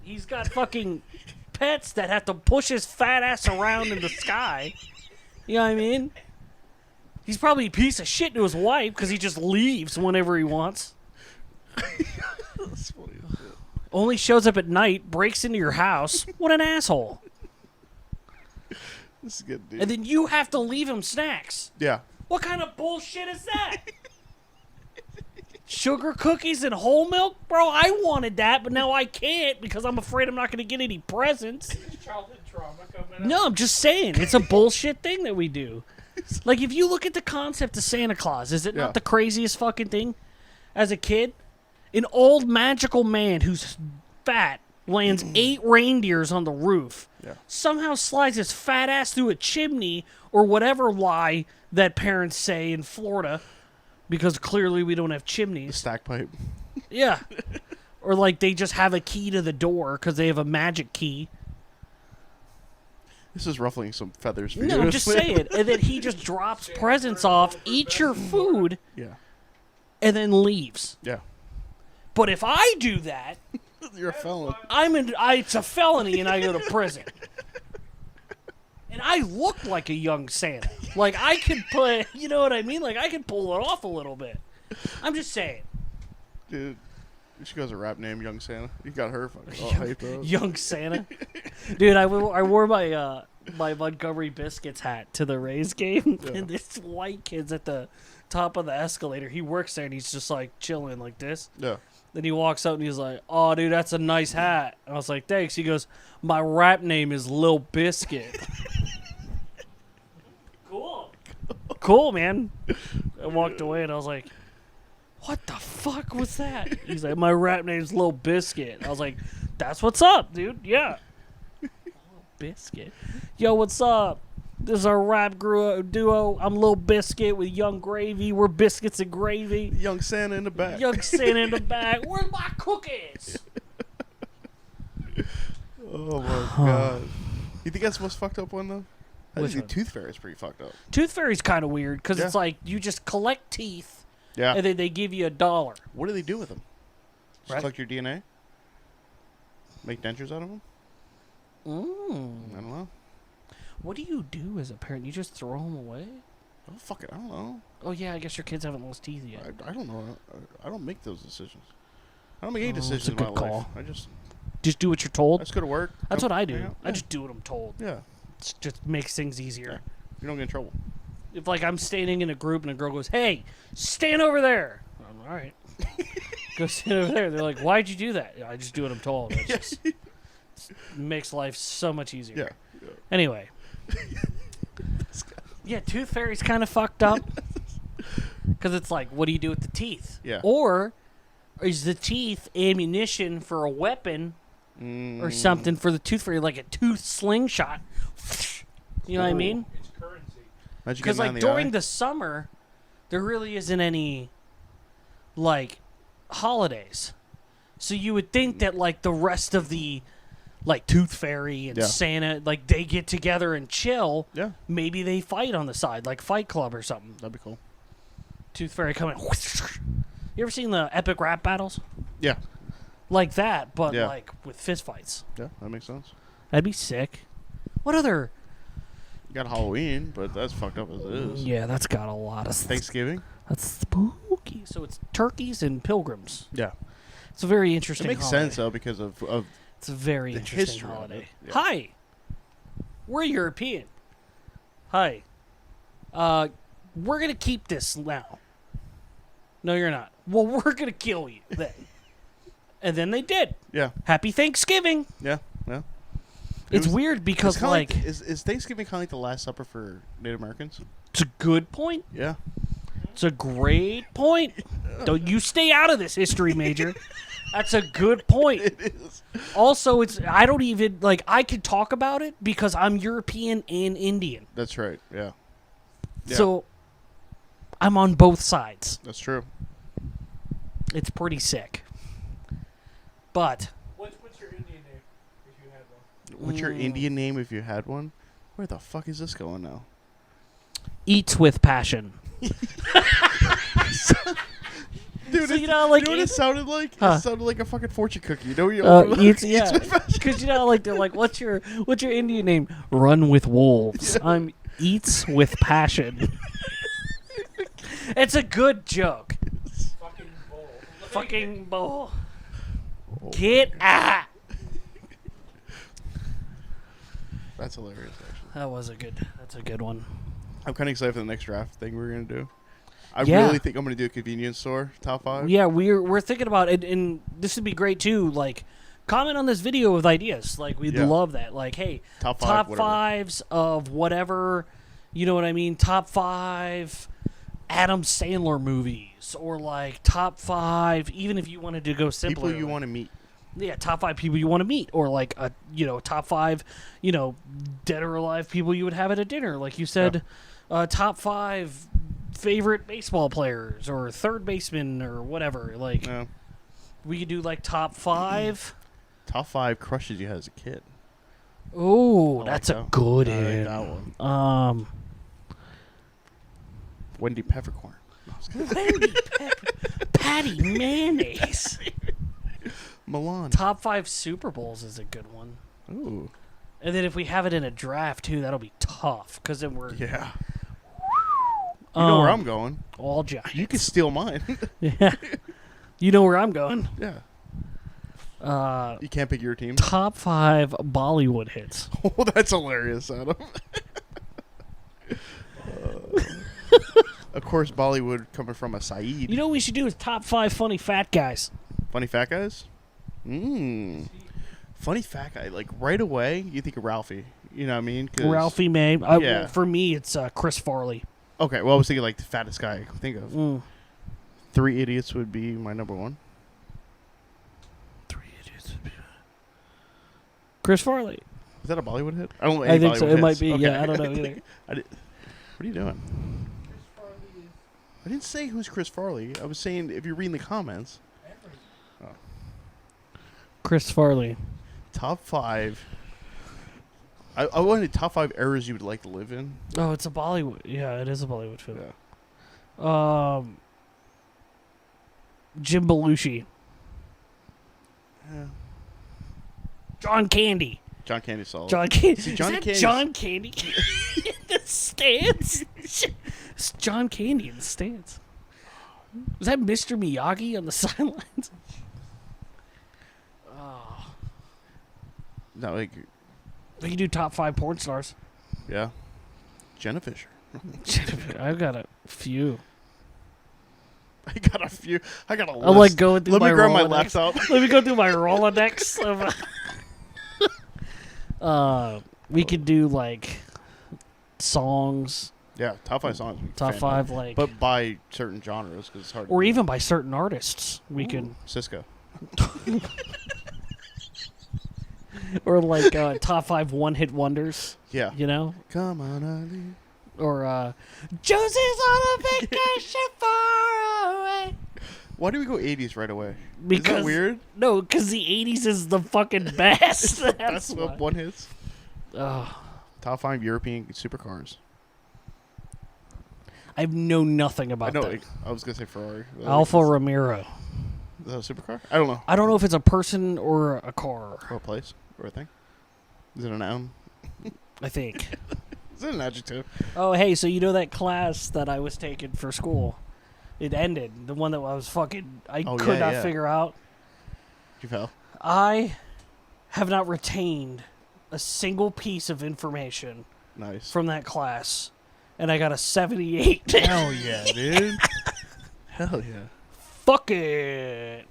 He's got fucking pets that have to push his fat ass around in the sky. You know what I mean? He's probably a piece of shit to his wife because he just leaves whenever he wants. That's funny as shit. Only shows up at night, breaks into your house. What an asshole. This is good, dude. And then you have to leave him snacks. Yeah. What kind of bullshit is that? Sugar cookies and whole milk? Bro, I wanted that, but now I can't because I'm afraid I'm not going to get any presents. Is childhood trauma coming No, I'm just saying. It's a bullshit thing that we do. Like, if you look at the concept of Santa Claus, is it Yeah. not the craziest fucking thing? As a kid, an old magical man who's fat lands 8 reindeers on the roof, Yeah. somehow slides his fat ass through a chimney or whatever lie that parents say in Florida, because clearly we don't have The chimneys. stack pipe. Yeah. Or like they just have a key to the door because they have a magic key. This is ruffling some feathers for you. No, I'm just saying. And then he just drops presents off, eats your food, Yeah. and then leaves. Yeah. But if I do that, You're a felon. it's a felony and I go to prison. And I look like a young Santa. Like I could put, you know what I mean? Like I could pull it off a little bit. I'm just saying. Dude. She goes a rap name, Young Santa. You got her fucking all hyped up. Young Santa. Dude, I wore my my Montgomery Biscuits hat to the Rays game, Yeah. and this white kid's at the top of the escalator. He works there, and he's just like chilling like this. Yeah. Then he walks up and he's like, "Oh, dude, that's a nice hat." And I was like, "Thanks." He goes, "My rap name is Lil Biscuit." Cool, man. I walked away and I was like, "What the fuck was that?" He's like, "My rap name's Lil Biscuit." I was like, "That's what's up, dude. Yeah." Lil Biscuit. Yo, what's up? This is our rap duo. I'm Lil Biscuit with Young Gravy. We're biscuits and gravy. Young Santa in the back. Young Santa in the back. Where's my cookies? Oh my god. You think that's the most fucked up one though? I Which think one? Tooth Fairy is pretty fucked up. Tooth Fairy's kind of weird because it's Yeah. like you just collect teeth Yeah. and then they give you $1. What do they do with them? Just Right. collect your DNA? Make dentures out of them? Mm. I don't know. What do you do as a parent? You just throw them away? Oh, fuck it. I don't know. Oh, yeah, I guess your kids haven't lost teeth yet. I don't know. I don't make those decisions. I don't make any Oh, it's a decisions in my good call. life. I just Just do what you're told? go to work. That's what I do. hang out. I just do what I'm told. Yeah. It just makes things easier. Yeah. You don't get in trouble. If, like, I'm standing in a group and a girl goes, hey, stand over there. I'm all right. Go stand over there. They're like, why'd you do that? I just do what I'm told. It just makes life so much easier. Yeah. Anyway. Yeah, Tooth Fairy's kind of fucked up. Because it's like, what do you do with the teeth? Yeah. Or is the teeth ammunition for a weapon or something for the Tooth Fairy, like a tooth slingshot? You know what I mean? It's currency. Because, like, during the summer, there really isn't any, like, holidays. So you would think that, like, the rest of the, like, Tooth Fairy and Santa, like, they get together and chill. Yeah. Maybe they fight on the side, like Fight Club or something. That'd be cool. Tooth Fairy coming. You ever seen the epic rap battles? Yeah. Like that, but, Yeah. like, with fist fights. Yeah, that makes sense. That'd be sick. What other... You got Halloween, but that's fucked up as it is. Yeah, that's got a lot of... Thanksgiving? That's spooky. So it's turkeys and pilgrims. Yeah. It's a very interesting It makes holiday. sense, though, because of It's a very the interesting history of holiday. it. Yeah. Hi. We're European. Hi. We're going to keep this now. No, you're not. Well, we're going to kill you then. And then they did. Yeah. Happy Thanksgiving. Yeah. Yeah. It's weird because, kinda like... is Thanksgiving kind of like the Last Supper for Native Americans? It's a good point. Yeah. It's a great point. Don't you stay out of this, history major. That's a good point. It is. Also, I don't even, like, I could talk about it because I'm European and Indian. That's right. Yeah. Yeah. So, I'm on both sides. That's true. It's pretty sick. But, What's your Indian name if you had one? What's your Indian name if you had one? Where the fuck is this going now? eats with passion. Dude, So, you know, like, you know what it sounded like? Huh. It sounded like a fucking fortune cookie. You know what you Eats, eats yeah. with passion. Because, you know, like, they're like, what's your Indian name? Run with wolves. I'm eats with passion. It's a good joke. Fucking bull. Fucking bull. Get out. That's hilarious, actually. That's a good one. I'm kind of excited for the next draft thing we're going to do. I Yeah. really think I'm going to do a convenience store top 5. Yeah, we're thinking about it, and this would be great too. Like, comment on this video with ideas. Like, we'd Yeah. love that. Like, hey, Top top whatever. fives of whatever, you know what I mean? Top 5 Adam Sandler movies, or like top 5. Even if you wanted to go simpler, People you want to meet. yeah, top 5 people you want to meet, or like a top 5, dead or alive people you would have at a dinner. Like you said, top 5 favorite baseball players or third baseman or whatever. Like, Yeah. we could do like top 5. Top 5 crushes you had as a kid. Oh, I that's like a that. good I like one. that one. Um, Wendy Peppercorn. No, I was kidding. Wendy Patty Mayonnaise. Milan. Top 5 Super Bowls is a good one. Ooh. And then if we have it in a draft too, that'll be tough because then we're Yeah. You know where I'm going. all Giants. You can steal mine. Yeah. You know where I'm going. Yeah. You can't pick your team. Top 5 Bollywood hits. Oh, that's hilarious, Adam. Of course, Bollywood coming from a Saeed. You know what we should do is top 5 funny fat guys. Funny fat guys? Funny fat guy. Like, right away, you think of Ralphie. You know what I mean? 'Cause- Ralphie May. Yeah. For me, it's Chris Farley. Okay, well, I was thinking, like, the fattest guy I could think of. 3 Idiots would be my number 1. 3 Idiots. Chris Farley. Is that a Bollywood hit? I don't know I any think so. Bollywood It hits. might be. Okay. Yeah, I don't know either. What are you doing? Chris Farley is I didn't say who's Chris Farley. I was saying if you're reading the comments. every. Chris Farley. Top 5. I wanted top 5 eras you would like to live in. Oh, it's a Bollywood. Yeah, it is a Bollywood film. Yeah. Jim Belushi. Yeah. John Candy. John Candy's solid. John Candy. See, Is Johnny that Candy's- John Candy in the stands? It's John Candy in the stands. Was that Mr. Miyagi on the sidelines? Oh. No, like, We can do top 5 porn stars. yeah. Jenna Fisher. I've got a few. I got a few. I got a list. I'm like going through Let my me grab my Rolodex. laptop. Let me go through my Rolodex. We could do like songs, Yeah, top 5 songs. top 5, like, But by certain genres, because it's hard. or to do. even by certain artists. We could, Cisco. or like top 5 one-hit wonders. Yeah. You know, Come on, Ali. or Josie's on a vacation far away. Why do we go 80s right away? Is Because that weird? No, because the 80s is the fucking best. That's why. what one hits. Ugh. Top 5 European supercars. I know nothing I about know. that. Like, I was gonna say Ferrari. Alfa Romero. Is that a supercar? I don't know. I don't know if it's a person or a car. Or a place or a thing. Is it a noun? I think. Is it an adjective? Oh, hey, so you know that class that I was taking for school? It ended. The one that I was fucking... I Oh, could yeah, not yeah. figure out. You fell. I have not retained a single piece of information Nice. from that class, and I got a 78. Hell yeah, dude. Hell yeah. Fuck it.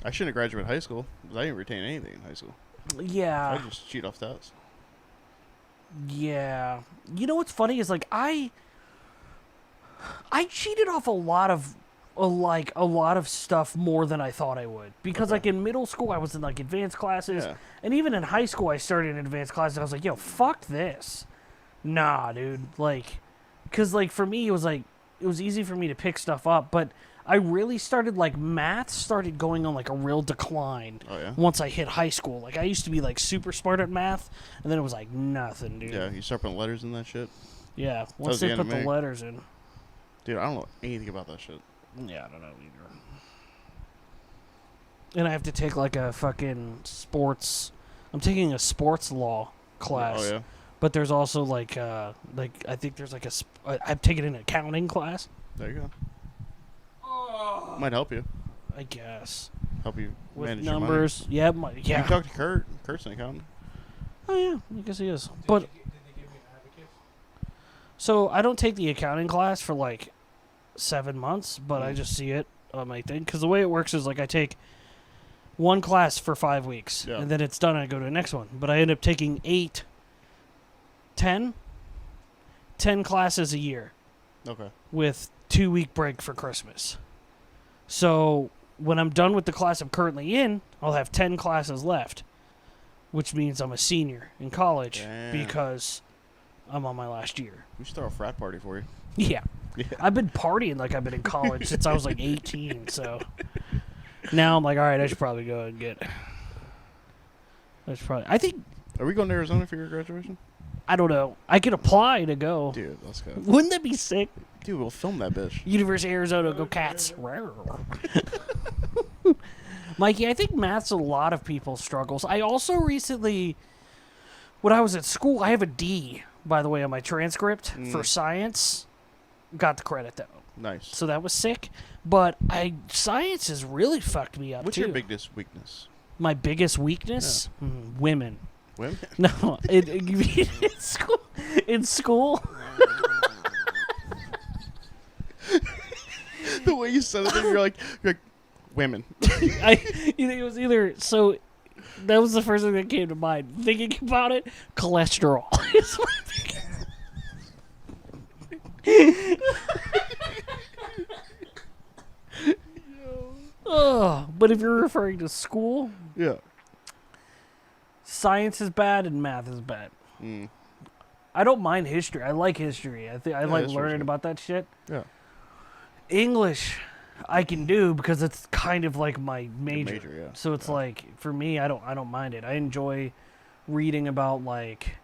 I shouldn't have graduated high school because I didn't retain anything in high school. Yeah. I just cheat off tests. Yeah. You know what's funny is like I cheated off a lot of stuff more than I thought I would, because Okay. like in middle school I was in like advanced classes, Yeah. and even in high school I started in advanced classes. I was like, yo, fuck this. Nah, dude. Like, cuz like for me it was easy for me to pick stuff up, but I really started like math started going on like a real decline. Oh yeah. Once I hit high school. Like I used to be like super smart at math, and then it was like nothing, dude. Yeah. You start putting letters in that shit. Yeah, was once the they end put of the me. letters in. Dude, I don't know anything about that shit. Yeah, I don't know either. And I have to take like a fucking sports. I'm taking a sports law class. Oh yeah. But there's also like I think there's like I'm taking an accounting class. There you go. Might help you. I guess Help you with manage numbers. Yeah, your money. You yeah. can talk to Kurt. Kurt's an accountant. Oh yeah, I guess he is. But Did they give me an advocate? so I don't take the accounting class for like 7 months, but I Mm. just see it on my thing. Because the way it works is like I take one class for 5 weeks, Yeah. and then it's done and I go to the next one. But I end up taking 10 classes a year Okay. with 2-week break for Christmas. So when I'm done with the class I'm currently in, I'll have 10 classes left, which means I'm a senior in college Damn. because I'm on my last year. We should throw a frat party for you. Yeah. Yeah. I've been partying like I've been in college since I was like 18, so now I'm like, all right, I should probably go and get. I think, Are we going to Arizona for your graduation? I don't know. I could apply to go. Dude, let's go. Wouldn't that be sick? Dude, we'll film that bitch. University of Arizona, go Cats. Mikey, I think math's a lot of people's struggles. I also recently, when I was at school, I have a D, by the way, on my transcript for science. Got the credit, though. Nice. So that was sick. But science has really fucked me up, What's too. your biggest weakness? My biggest weakness? Women. Women? No, in school. In school. The way you said it, you're like women. It was either so. That was the first thing that came to mind. Thinking about it, cholesterol. is my Oh, but if you're referring to school, Yeah. science is bad and math is bad. Mm. I don't mind history. I like history. I think I like history's learning good. about that shit. Yeah. English, I can do because it's kind of like my major. major, yeah. So it's Yeah. like for me, I don't mind it. I enjoy reading about like,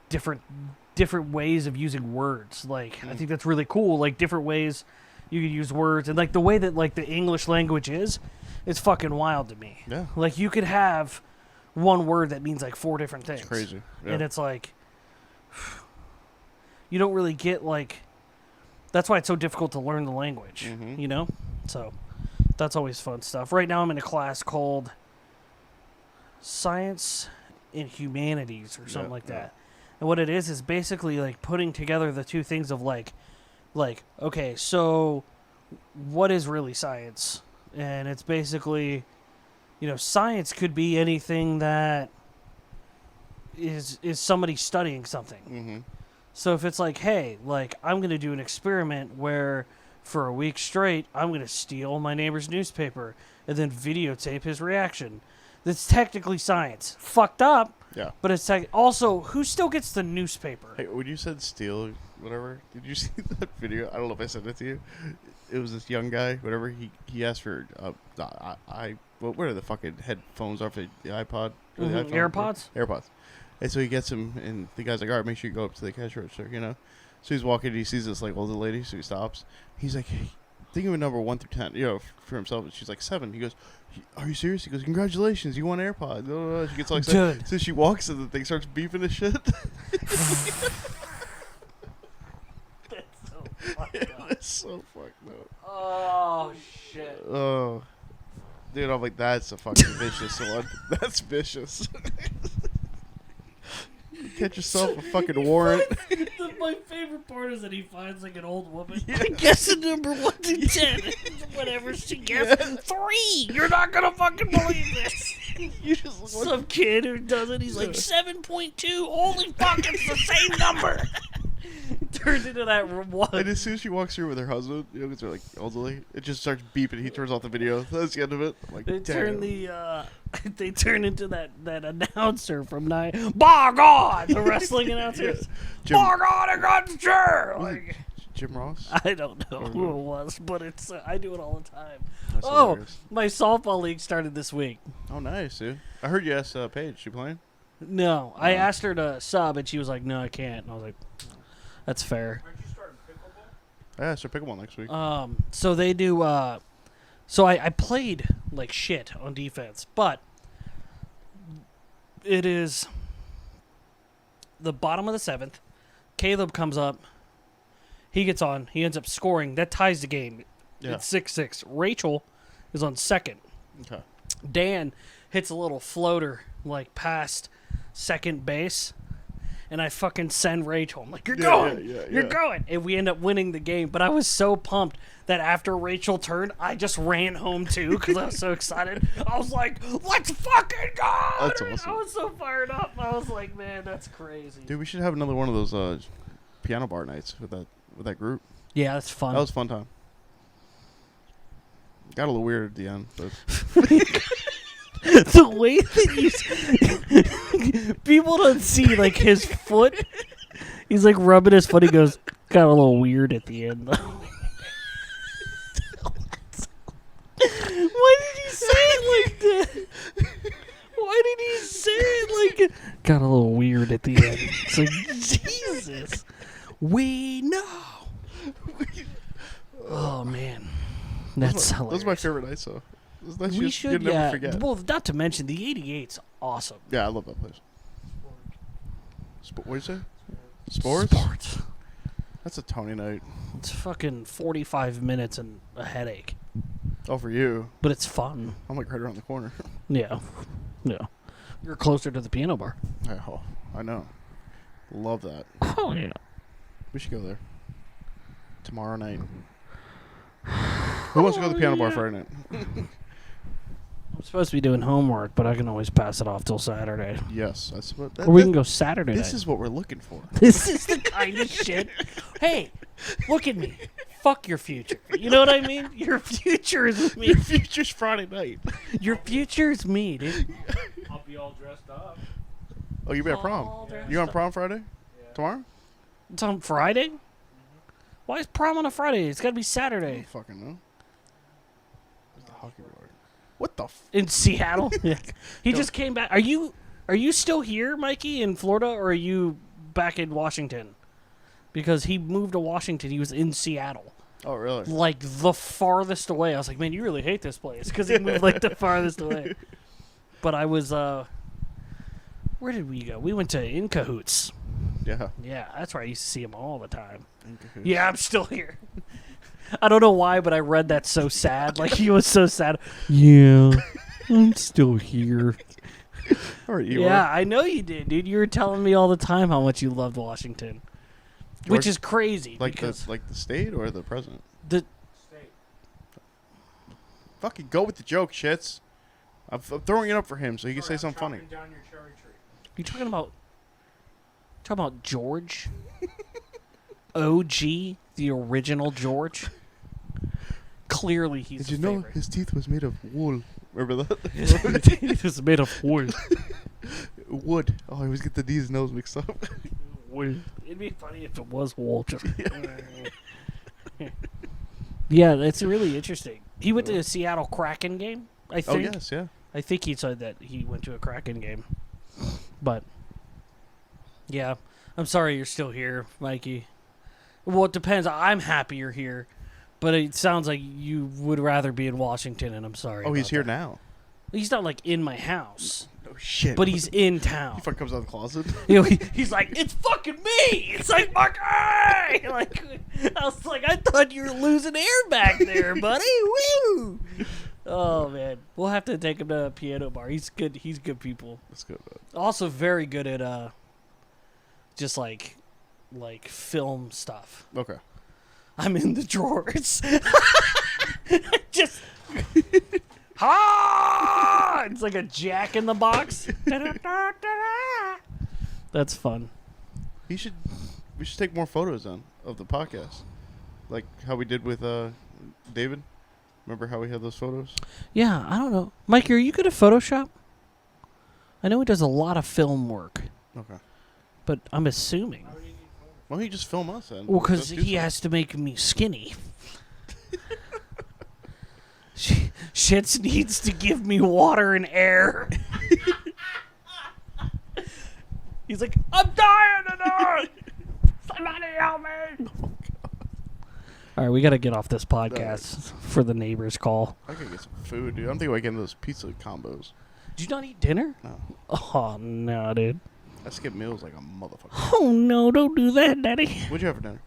different ways of using words. Like I think that's really cool. Like different ways you could use words, and like the way that like the English language is, it's fucking wild to me. Yeah. Like you could have one word that means like 4 different things. It's crazy. Yeah. And it's like, you don't really get like, that's why it's so difficult to learn the language, Mhm. you know? So that's always fun stuff. Right now I'm in a class called Science and Humanities or something like that. And what it is basically like putting together the two things of like, okay, so what is really science? And it's basically, science could be anything that is somebody studying something. Mm-hmm. So if it's like, hey, like I'm going to do an experiment where for a week straight, I'm going to steal my neighbor's newspaper and then videotape his reaction. That's technically science. Fucked up. Yeah. But it's also, who still gets the newspaper? Hey, when you said steal, whatever, did you see that video? I don't know if I sent it to you. It was this young guy, whatever. He asked for what are the fucking headphones off the iPod? Or the iPhone? AirPods? AirPods. And so he gets them, and the guy's like, all right, make sure you go up to the cash register, So he's walking, and he sees this, like, older lady, so he stops. He's like, hey, think of a number 1 through 10, for himself. And she's like, 7. He goes, are you serious? He goes, congratulations, you won AirPods. She gets all excited. Dude. So she walks, and the thing starts beeping and shit. That's so fucked up. It's so fucked up. Oh, shit. Oh. Dude, I'm like, that's a fucking vicious one. That's vicious. Get yourself a fucking warrant. My favorite part is that he finds like an old woman. Yeah. I guess the number 1 to 10. Whatever she gets. 3. You're not gonna fucking believe this. You just look like Some kid who does it, he's like 7.2. Holy fuck, it's the same number. Turns into that one. And as soon as she walks through with her husband, because they're like elderly, it just starts beeping. He turns off the video. That's the end of it. I'm like, They damn. turn they turn into that announcer from Bar God, the wrestling announcer. Jim- Bar God against Jer. Like, Jim Ross? I don't know who it was, but it's I do it all the time. That's Oh, hilarious. my softball league started this week. Oh, nice, dude. I heard you asked Paige. She playing? No, I asked her to sub, and she was like, "No, I can't." And I was like, "That's fair." Aren't you starting pickleball? Yeah, so pick one next week. So they do. So I played like shit on defense, but it is the bottom of the 7th. Caleb comes up. He gets on. He ends up scoring. That ties the game. Yeah. It's 6-6. Rachel is on second. Okay. Dan hits a little floater like past second base. And I fucking send Rachel. I'm like, you're going. You're going. And we end up winning the game. But I was so pumped that after Rachel turned, I just ran home too because I was so excited. I was like, let's fucking go. That's awesome. I was so fired up. I was like, man, that's crazy. Dude, we should have another one of those piano bar nights with that group. Yeah, that's fun. That was a fun time. Got a little weird at the end, but The way that you people don't see like his foot. He's like rubbing his foot. He goes, got a little weird at the end though. Why did he say it like that? Why did he say it like got a little weird at the end? It's like Jesus. We know. Oh man. That's hilarious. those are my favorite nights, though. Those nights We you should, never yeah. forget. Well, not to mention the 88's awesome. Yeah, I love that place. What did you say? Sports? Sports. That's a Tony night. It's fucking 45 minutes and a headache, Oh, for you. but it's fun. I'm like right around the corner. Yeah, yeah. You're closer to the piano bar. Oh, I know. Love that. Oh yeah. We should go there. Tomorrow night. Who wants to go to the piano bar Friday night? I'm supposed to be doing homework, but I can always pass it off till Saturday. Yes. That's what, Or we can go Saturday This night. is what we're looking for. This is the kind of shit. Hey, look at me. Fuck your future. You know what I mean? Your future is me. Your future's Friday night. Your future is me, dude. I'll be all dressed up. Oh, you be at All prom. dressed You on up. prom Friday? Yeah. Tomorrow? It's on Friday? Why is prom on a Friday? It's got to be I Saturday. don't fucking know. Where's the hockey board? What the In Seattle? Yeah. He Go. just came back. Are you still here, Mikey, in Florida, or are you back in Washington? Because he moved to Washington. He was in Seattle. Oh, really? Like the farthest away. I was like, man, you really hate this place because he moved like the farthest away. But I was Where did we go? We went to In Cahoots. Yeah. Yeah, that's where I used to see him all the time. In cahoots. Yeah, I'm still here. I don't know why, but I read that so sad. Like, he was so sad. Yeah, I'm still here. All right, you Yeah, are. I know you did, dude. You were telling me all the time how much you loved Washington. Which George- is crazy. Like because the state or the president? the State. Fucking go with the joke, shits. I'm throwing it up for him so he can say Sorry, I'm something funny. chopping down your cherry tree. you talking about George? OG, the original George? Clearly he's Did the you know favorite. his teeth was made of wool? Remember that? It was made of wood. Wood. Oh, I always get the D's and O's mixed up. It'd be funny if it was wool. Yeah, that's really interesting. He went to a Seattle Kraken game, I Oh think. yes, yeah. I think he said that he went to a Kraken game. But, yeah. I'm sorry you're still here, Mikey. Well, it depends. I'm happy you're here. But it sounds like you would rather be in Washington, and I'm sorry. Oh, he's about here that. now. He's not, like, in my house. Oh shit. But he's in town. He fucking comes out of the closet. You know, he's like, it's fucking me. It's like, fuck, hey! Like, I was like, I thought you were losing air back there, buddy. Woo! Oh man, we'll have to take him to a piano bar. He's good. He's good people. That's good. Also, very good at just like film stuff. Okay. I'm in the drawers. Just. Ha! It's like a Jack in the Box. That's fun. We should take more photos then of the podcast, like how we did with David. Remember how we had those photos? Yeah, I don't know. Mike, are you good at Photoshop? I know he does a lot of film work, Okay. but I'm assuming. Why don't you just film us then? Well, because Let's do he something. has to make me skinny. Shits needs to give me water and air. He's like, I'm dying tonight. Somebody help me. All right, we got to get off this podcast for the neighbors call. I gotta get some food, dude. I'm thinking about getting those pizza combos. Did you not eat dinner? No, Oh, no, dude. I skip meals like a motherfucker. Oh, no, don't do that, Daddy. What'd you have for dinner?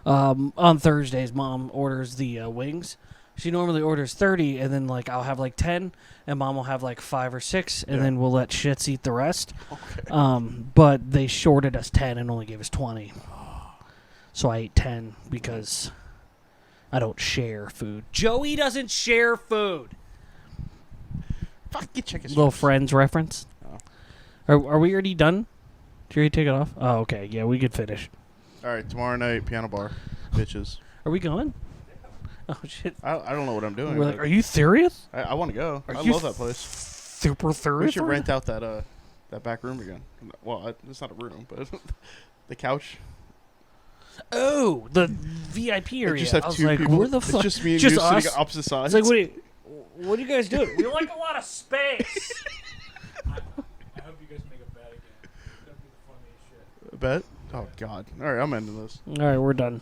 On Thursdays, Mom orders the wings. She normally orders 30, and then like I'll have like 10, and Mom will have like 5 or 6, and Yeah. then we'll let shits eat the rest. Okay. But they shorted us 10 and only gave us 20. So I ate 10 because I don't share food. Joey doesn't share food. Fuck, you chicken Little strips. Friends reference. Oh. Are we already done? Did you already take it off? Oh, okay. Yeah, we could finish. All right, tomorrow night, piano bar, bitches. Are we going? Oh, shit. I don't know what I'm doing. We're like, but are you serious? I want to go. Are I you love that place. Super serious? We should rent out that back room again. Well, it's not a room, but the couch. Oh, the VIP area. Just have I was two like, people. where the It's fuck? just me and Just you us? sitting on opposite sides. It's like, what are you guys doing? We like a lot of space. I hope you guys make a bet again. That'd be the funniest shit. Bet? Oh God! All right, I'm ending this. All right, we're done.